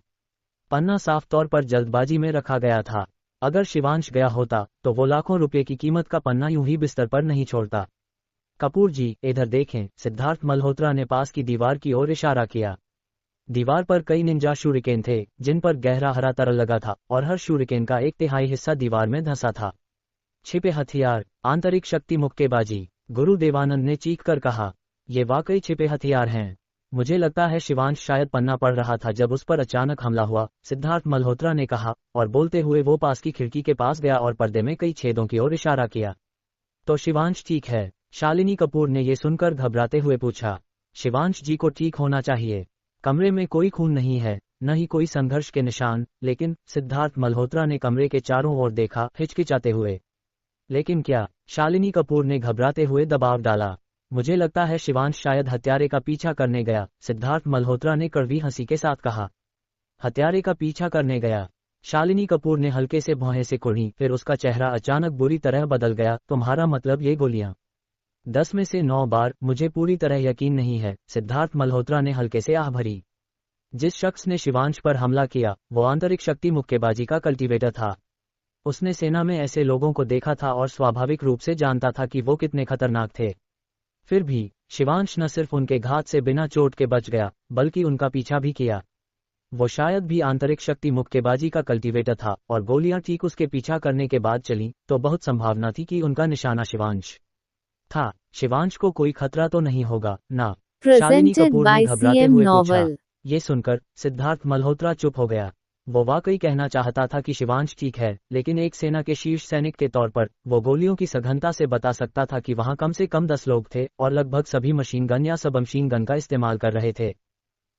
पन्ना साफ तौर पर जल्दबाजी में रखा गया था। अगर शिवांश गया होता तो वो लाखों रुपए की कीमत का पन्ना यूं ही बिस्तर पर नहीं छोड़ता। कपूर जी, इधर देखें, सिद्धार्थ मल्होत्रा ने पास की दीवार की ओर इशारा किया। दीवार पर कई निंजा शूरिकेन थे, जिन पर गहरा हरा तरल लगा था और हर शूरिकेन का 1/3 हिस्सा दीवार में धंसा था। छिपे हथियार, आंतरिक शक्ति मुक्केबाजी, गुरु देवानंद ने चीख कर कहा। ये वाकई छिपे हथियार हैं। मुझे लगता है शिवांश शायद पन्ना पढ़ रहा था जब उस पर अचानक हमला हुआ, सिद्धार्थ मल्होत्रा ने कहा, और बोलते हुए वो पास की खिड़की के पास गया और पर्दे में कई छेदों की ओर इशारा किया। तो शिवांश ठीक है? शालिनी कपूर ने ये सुनकर घबराते हुए पूछा। शिवांश जी को ठीक होना चाहिए। कमरे में कोई खून नहीं है, न ही कोई संघर्ष के निशान, लेकिन सिद्धार्थ मल्होत्रा ने कमरे के चारों ओर देखा, हिचकिचाते हुए। लेकिन क्या? शालिनी कपूर ने घबराते हुए दबाव डाला। मुझे लगता है शिवांश शायद हत्यारे का पीछा करने गया, सिद्धार्थ मल्होत्रा ने कड़वी हंसी के साथ कहा। हत्यारे का पीछा करने गया? शालिनी कपूर ने हल्के से भौहें से कुढ़ी, फिर उसका चेहरा अचानक बुरी तरह बदल गया। तुम्हारा मतलब ये गोलियां? 10 में से 9 बार, मुझे पूरी तरह यकीन नहीं है, सिद्धार्थ मल्होत्रा ने हल्के से आह भरी। जिस शख्स ने शिवांश पर हमला किया वो आंतरिक शक्ति मुक्केबाजी का कल्टीवेटर था। उसने सेना में ऐसे लोगों को देखा था और स्वाभाविक रूप से जानता था कि वो कितने खतरनाक थे। फिर भी शिवांश न सिर्फ उनके घात से बिना चोट के बच गया, बल्कि उनका पीछा भी किया। वो शायद भी आंतरिक शक्ति मुक्केबाजी का कल्टीवेटर था, और गोलियां ठीक उसके पीछा करने के बाद चलीं, तो बहुत संभावना थी कि उनका निशाना शिवांश था। शिवांश को कोई खतरा तो नहीं होगा ना? शालिनी Presented कपूर ने by घबराते CM हुए पूछा। Novel. ये सुनकर सिद्धार्थ मल्होत्रा चुप हो गया। वो वाकई कहना चाहता था कि शिवांश ठीक है, लेकिन एक सेना के शीर्ष सैनिक के तौर पर वो गोलियों की सघनता से बता सकता था कि वहां कम से कम 10 लोग थे और लगभग सभी मशीन गन या सब मशीन गन का इस्तेमाल कर रहे थे।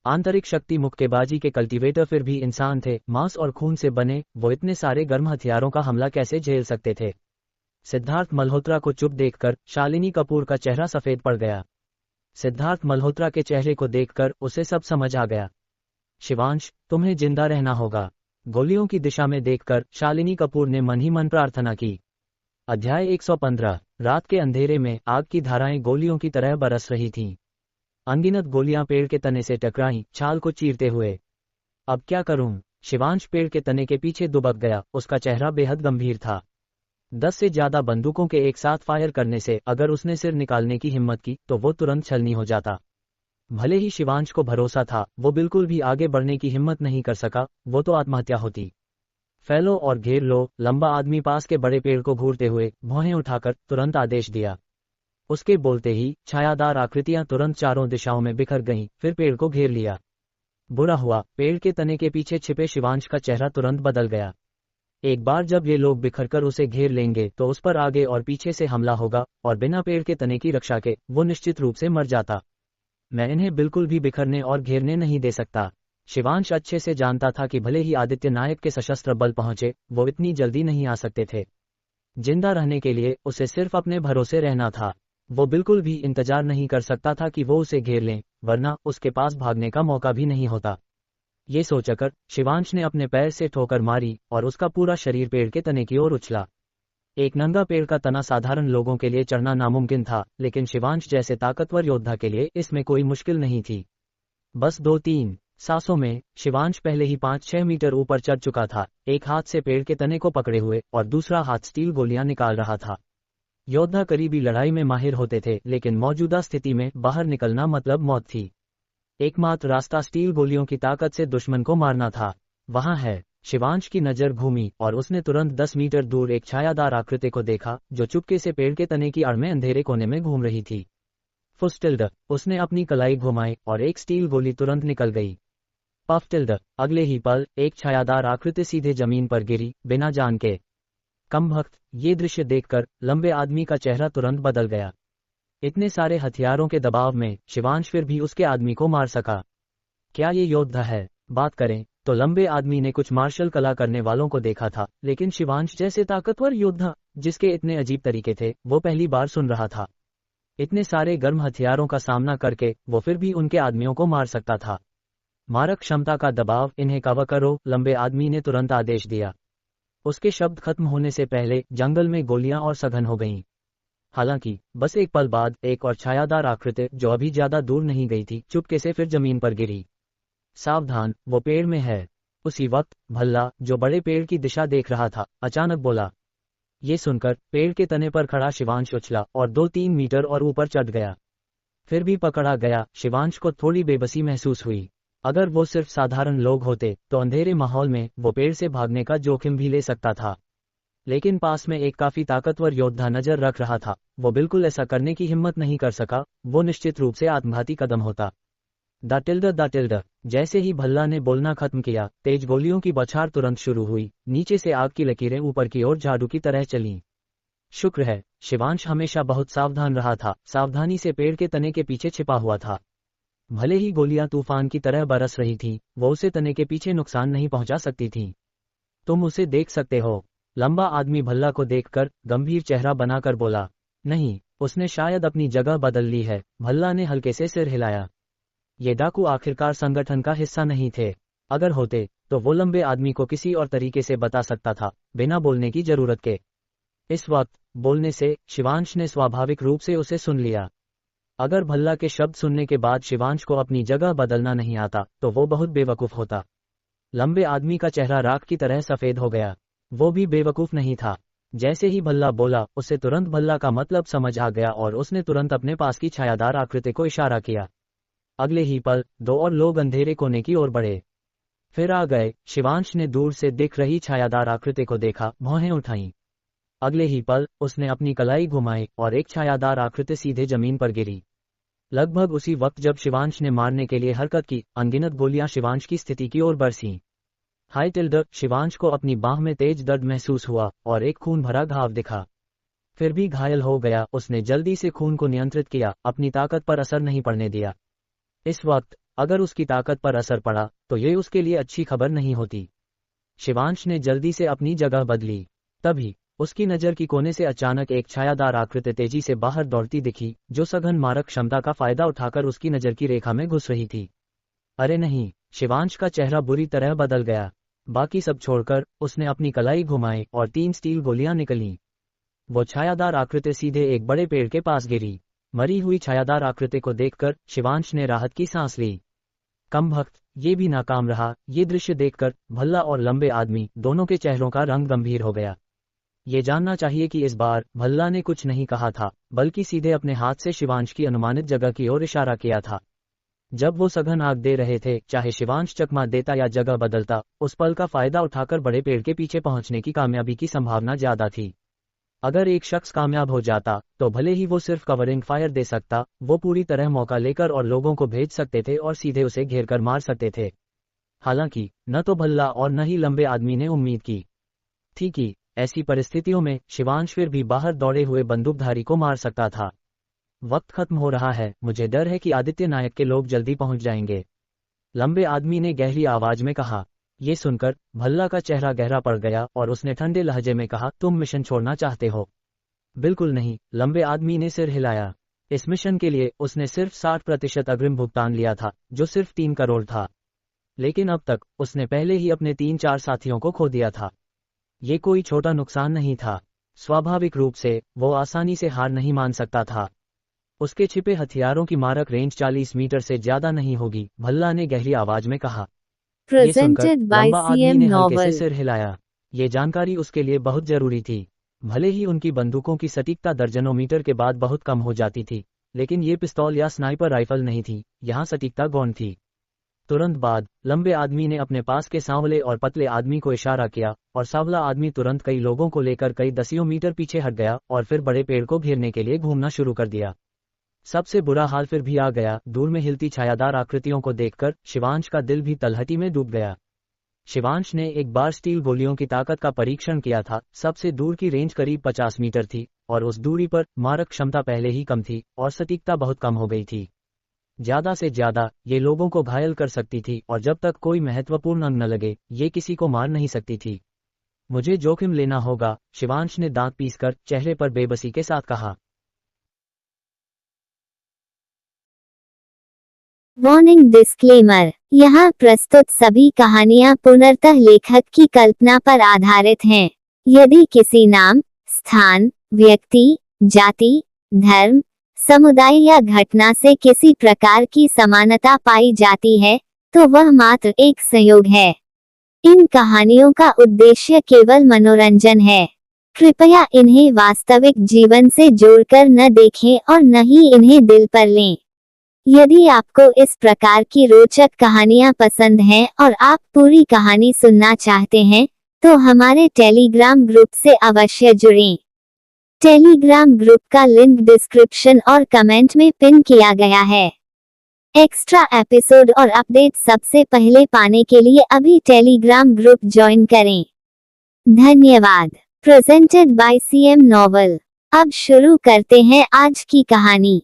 आंतरिक शक्ति मुक्केबाजी के कल्टीवेटर फिर भी इंसान थे, मांस और खून से बने। वो इतने सारे गर्म हथियारों का हमला कैसे झेल सकते थे? सिद्धार्थ मल्होत्रा को चुप देखकर शालिनी कपूर का चेहरा सफेद पड़ गया। सिद्धार्थ मल्होत्रा के चेहरे को देखकर उसे सब समझ आ गया। शिवांश, तुम्हें जिंदा रहना होगा। गोलियों की दिशा में देखकर शालिनी कपूर ने मन ही मन प्रार्थना की। अध्याय 115। रात के अंधेरे में आग की धाराएं गोलियों की तरह बरस रही थीं। अनगिनत गोलियां पेड़ के तने से टकराईं, छाल को चीरते हुए। अब क्या करूं? शिवांश पेड़ के तने के पीछे दुबक गया, उसका चेहरा बेहद गंभीर था। 10 से ज्यादा बंदूकों के एक साथ फायर करने से अगर उसने सिर निकालने की हिम्मत की तो वो तुरंत छलनी हो जाता। भले ही शिवांश को भरोसा था, वो बिल्कुल भी आगे बढ़ने की हिम्मत नहीं कर सका, वो तो आत्महत्या होती। फैलो और घेर लो, लंबा आदमी पास के बड़े पेड़ को घूरते हुए भौहें उठाकर तुरंत आदेश दिया। उसके बोलते ही छायादार आकृतियां तुरंत चारों दिशाओं में बिखर गईं, फिर पेड़ को घेर लिया। बुरा हुआ, पेड़ के तने के पीछे छिपे शिवांश का चेहरा तुरंत बदल गया। एक बार जब ये लोग बिखरकर उसे घेर लेंगे तो उस पर आगे और पीछे से हमला होगा, और बिना पेड़ के तने की रक्षा के वो निश्चित रूप से मर जाता। मैं इन्हें बिल्कुल भी बिखरने और घेरने नहीं दे सकता। शिवांश अच्छे से जानता था कि भले ही आदित्य नायक के सशस्त्र बल पहुंचे, वो इतनी जल्दी नहीं आ सकते थे। जिंदा रहने के लिए उसे सिर्फ अपने भरोसे रहना था। वो बिल्कुल भी इंतजार नहीं कर सकता था कि वो उसे घेर लें, वरना उसके पास भागने का मौका भी नहीं होता। ये सोचकर शिवांश ने अपने पैर से ठोकर मारी और उसका पूरा शरीर पेड़ के तने की ओर उछला। एक नंगा पेड़ का तना साधारण लोगों के लिए चढ़ना नामुमकिन था, लेकिन शिवांश जैसे ताकतवर योद्धा के लिए इसमें कोई मुश्किल नहीं थी। बस 2-3 सांसों में शिवांश पहले ही 5-6 मीटर ऊपर चढ़ चुका था, एक हाथ से पेड़ के तने को पकड़े हुए और दूसरा हाथ स्टील गोलियां निकाल रहा था। योद्धा करीबी लड़ाई में माहिर होते थे, लेकिन मौजूदा स्थिति में बाहर निकलना मतलब मौत थी। एकमात्र रास्ता स्टील गोलियों की ताकत से दुश्मन को मारना था। वहां है। शिवांश की नजर घूमी और उसने तुरंत 10 मीटर दूर एक छायादार आकृति को देखा, जो चुपके से पेड़ के तने की आड़ में अंधेरे कोने में घूम रही थी। फुस टिल्ड, उसने अपनी कलाई घुमाई और एक स्टील गोली तुरंत निकल गई। पफ टिल्ड, अगले ही पल एक छायादार आकृति सीधे जमीन पर गिरी, बिना जान के। कमबख्त, ये दृश्य देखकर लंबे आदमी का चेहरा तुरंत बदल गया। इतने सारे हथियारों के दबाव में शिवांश फिर भी उसके आदमी को मार सका। क्या ये योद्धा है? बात करें तो लंबे आदमी ने कुछ मार्शल कला करने वालों को देखा था, लेकिन शिवांश जैसे ताकतवर योद्धा, जिसके इतने अजीब तरीके थे, वो पहली बार सुन रहा था। इतने सारे गर्म हथियारों का सामना करके वो फिर भी उनके आदमियों को मार सकता था। मारक क्षमता का दबाव, इन्हें कवर करो, लंबे आदमी ने तुरंत आदेश दिया। उसके शब्द खत्म होने से पहले जंगल में गोलियां और सघन हो गईं। हालांकि बस एक पल बाद एक और छायादार आकृति, जो अभी ज्यादा दूर नहीं गई थी, चुपके से फिर जमीन पर गिरी। सावधान, वो पेड़ में है। उसी वक्त भल्ला, जो बड़े पेड़ की दिशा देख रहा था, अचानक बोला। ये सुनकर पेड़ के तने पर खड़ा शिवांश उछला और 2-3 मीटर और ऊपर चढ़ गया। फिर भी पकड़ा गया। शिवांश को थोड़ी बेबसी महसूस हुई। अगर वो सिर्फ साधारण लोग होते तो अंधेरे माहौल में वो पेड़ से भागने का जोखिम भी ले सकता था, लेकिन पास में एक काफी ताकतवर योद्धा नजर रख रहा था। वो बिल्कुल ऐसा करने की हिम्मत नहीं कर सका। वो निश्चित रूप से आत्मघाती कदम होता। The tilde. जैसे ही भल्ला ने बोलना खत्म किया, तेज गोलियों की बौछार तुरंत शुरू हुई। नीचे से आग की लकीरें ऊपर की ओर झाड़ू की तरह चलीं। शुक्र है, शिवांश हमेशा बहुत सावधान रहा था, सावधानी से पेड़ के तने के पीछे छिपा हुआ था। भले ही गोलियां तूफान की तरह बरस रही थीं, वो उसे तने के पीछे नुकसान नहीं पहुंचा सकती थीं। तुम उसे देख सकते हो? लंबा आदमी भल्ला को देखकर गंभीर चेहरा बनाकर बोला। नहीं, उसने शायद अपनी जगह बदल ली है। भल्ला ने हल्के से सिर हिलाया। ये डाकू आखिरकार संगठन का हिस्सा नहीं थे। अगर होते तो वो लंबे आदमी को किसी और तरीके से बता सकता था, बिना बोलने की जरूरत के। इस वक्त बोलने से शिवांश ने स्वाभाविक रूप से उसे सुन लिया। अगर भल्ला के शब्द सुनने के बाद शिवांश को अपनी जगह बदलना नहीं आता तो वो बहुत बेवकूफ होता। लंबे आदमी का चेहरा राख की तरह सफेद हो गया। वो भी बेवकूफ नहीं था। जैसे ही भल्ला बोला, उसे तुरंत भल्ला का मतलब समझ आ गया और उसने तुरंत अपने पास की छायादार आकृति को इशारा किया। अगले ही पल 2 और लोग अंधेरे कोने की ओर बढ़े। फिर आ गए। शिवांश ने दूर से दिख रही छायादार आकृति को देखा, भौहें उठाईं। अगले ही पल उसने अपनी कलाई घुमाई और एक छायादार आकृति सीधे जमीन पर गिरी। लगभग उसी वक्त जब शिवांश ने मारने के लिए हरकत की, अनगिनत गोलियां शिवांश की स्थिति की ओर बरसीं। हाई टिल्ड, शिवांश को अपनी बाह में तेज दर्द महसूस हुआ और एक खून भरा घाव दिखा। फिर भी घायल हो गया। उसने जल्दी से खून को नियंत्रित किया, अपनी ताकत पर असर नहीं पड़ने दिया। इस वक्त अगर उसकी ताकत पर असर पड़ा तो ये उसके लिए अच्छी खबर नहीं होती। शिवांश ने जल्दी से अपनी जगह बदली। तभी उसकी नजर की कोने से अचानक एक छायादार आकृति तेजी से बाहर दौड़ती दिखी, जो सघन मारक क्षमता का फायदा उठाकर उसकी नजर की रेखा में घुस रही थी। अरे नहीं! शिवांश का चेहरा बुरी तरह बदल गया। बाकी सब छोड़कर उसने अपनी कलाई घुमाई और 3 स्टील गोलियां निकलीं। वो छायादार आकृति सीधे एक बड़े पेड़ के पास गिरी। मरी हुई छायादार आकृति को देखकर शिवांश ने राहत की सांस ली। कमबख्त, ये भी नाकाम रहा। ये दृश्य देखकर भल्ला और लंबे आदमी दोनों के चेहरों का रंग गंभीर हो गया। ये जानना चाहिए कि इस बार भल्ला ने कुछ नहीं कहा था, बल्कि सीधे अपने हाथ से शिवांश की अनुमानित जगह की ओर इशारा किया था। जब वो सघन आग दे रहे थे, चाहे शिवांश चकमा देता या जगह बदलता, उस पल का फायदा उठाकर बड़े पेड़ के पीछे पहुंचने की कामयाबी की संभावना ज्यादा थी। अगर एक शख्स कामयाब हो जाता तो भले ही वो सिर्फ कवरिंग फायर दे सकता, वो पूरी तरह मौका लेकर और लोगों को भेज सकते थे और सीधे उसे घेरकर मार सकते थे। हालांकि न तो भल्ला और न ही लंबे आदमी ने उम्मीद की थी कि ऐसी परिस्थितियों में शिवांश फिर भी बाहर दौड़े हुए बंदूकधारी को मार सकता था। वक्त खत्म हो रहा है। मुझे डर है कि आदित्य नायक के लोग जल्दी पहुंच जाएंगे, लंबे आदमी ने गहरी आवाज में कहा। ये सुनकर भल्ला का चेहरा गहरा पड़ गया और उसने ठंडे लहजे में कहा, तुम मिशन छोड़ना चाहते हो? बिल्कुल नहीं, लंबे आदमी ने सिर हिलाया। इस मिशन के लिए उसने सिर्फ 60% अग्रिम भुगतान लिया था, जो सिर्फ 3 करोड़ था। लेकिन अब तक उसने पहले ही अपने 3-4 साथियों को खो दिया था। ये कोई छोटा नुकसान नहीं था। स्वाभाविक रूप से वो आसानी से हार नहीं मान सकता था। उसके छिपे हथियारों की मारक रेंज 40 मीटर से ज्यादा नहीं होगी, भल्ला ने गहरी आवाज में कहा। ये सुनकर लंबा आदमी ने हल्के से सिर हिलाया। ये जानकारी उसके लिए बहुत जरूरी थी। भले ही उनकी बंदूकों की सटीकता दर्जनों मीटर के बाद बहुत कम हो जाती थी, लेकिन ये पिस्तौल या स्नाइपर राइफल नहीं थी, यहाँ सटीकता गौण थी। तुरंत बाद लंबे आदमी ने अपने पास के सांवले और पतले आदमी को इशारा किया और सांवला आदमी तुरंत कई लोगों को लेकर कई दसियों मीटर पीछे हट गया और फिर बड़े पेड़ को घेरने के लिए घूमना शुरू कर दिया। सबसे बुरा हाल फिर भी आ गया। दूर में हिलती छायादार आकृतियों को देखकर शिवांश का दिल भी तलहटी में डूब गया। शिवांश ने एक बार स्टील गोलियों की ताकत का परीक्षण किया था। सबसे दूर की रेंज करीब 50 मीटर थी और उस दूरी पर मारक क्षमता पहले ही कम थी और सटीकता बहुत कम हो गई थी। ज्यादा से ज्यादा ये लोगों को घायल कर सकती थी और जब तक कोई महत्वपूर्ण अंग न लगे ये किसी को मार नहीं सकती थी। मुझे जोखिम लेना होगा, शिवांश ने दांत पीसकर चेहरे पर बेबसी के साथ कहा। वार्निंग डिस्क्लेमर, यहाँ प्रस्तुत सभी कहानियाँ पूर्णतः लेखक की कल्पना पर आधारित हैं। यदि किसी नाम, स्थान, व्यक्ति, जाति, धर्म, समुदाय या घटना से किसी प्रकार की समानता पाई जाती है, तो वह मात्र एक संयोग है। इन कहानियों का उद्देश्य केवल मनोरंजन है। कृपया इन्हें वास्तविक जीवन से जोड़कर न देखें और न ही इन्हें दिल पर लें। यदि आपको इस प्रकार की रोचक कहानियां पसंद हैं और आप पूरी कहानी सुनना चाहते हैं, तो हमारे टेलीग्राम ग्रुप से अवश्य जुड़ें। टेलीग्राम ग्रुप का लिंक डिस्क्रिप्शन और कमेंट में पिन किया गया है। एक्स्ट्रा एपिसोड और अपडेट सबसे पहले पाने के लिए अभी टेलीग्राम ग्रुप ज्वाइन करें। धन्यवाद। Presented by CM novel. अब शुरू करते हैं आज की कहानी।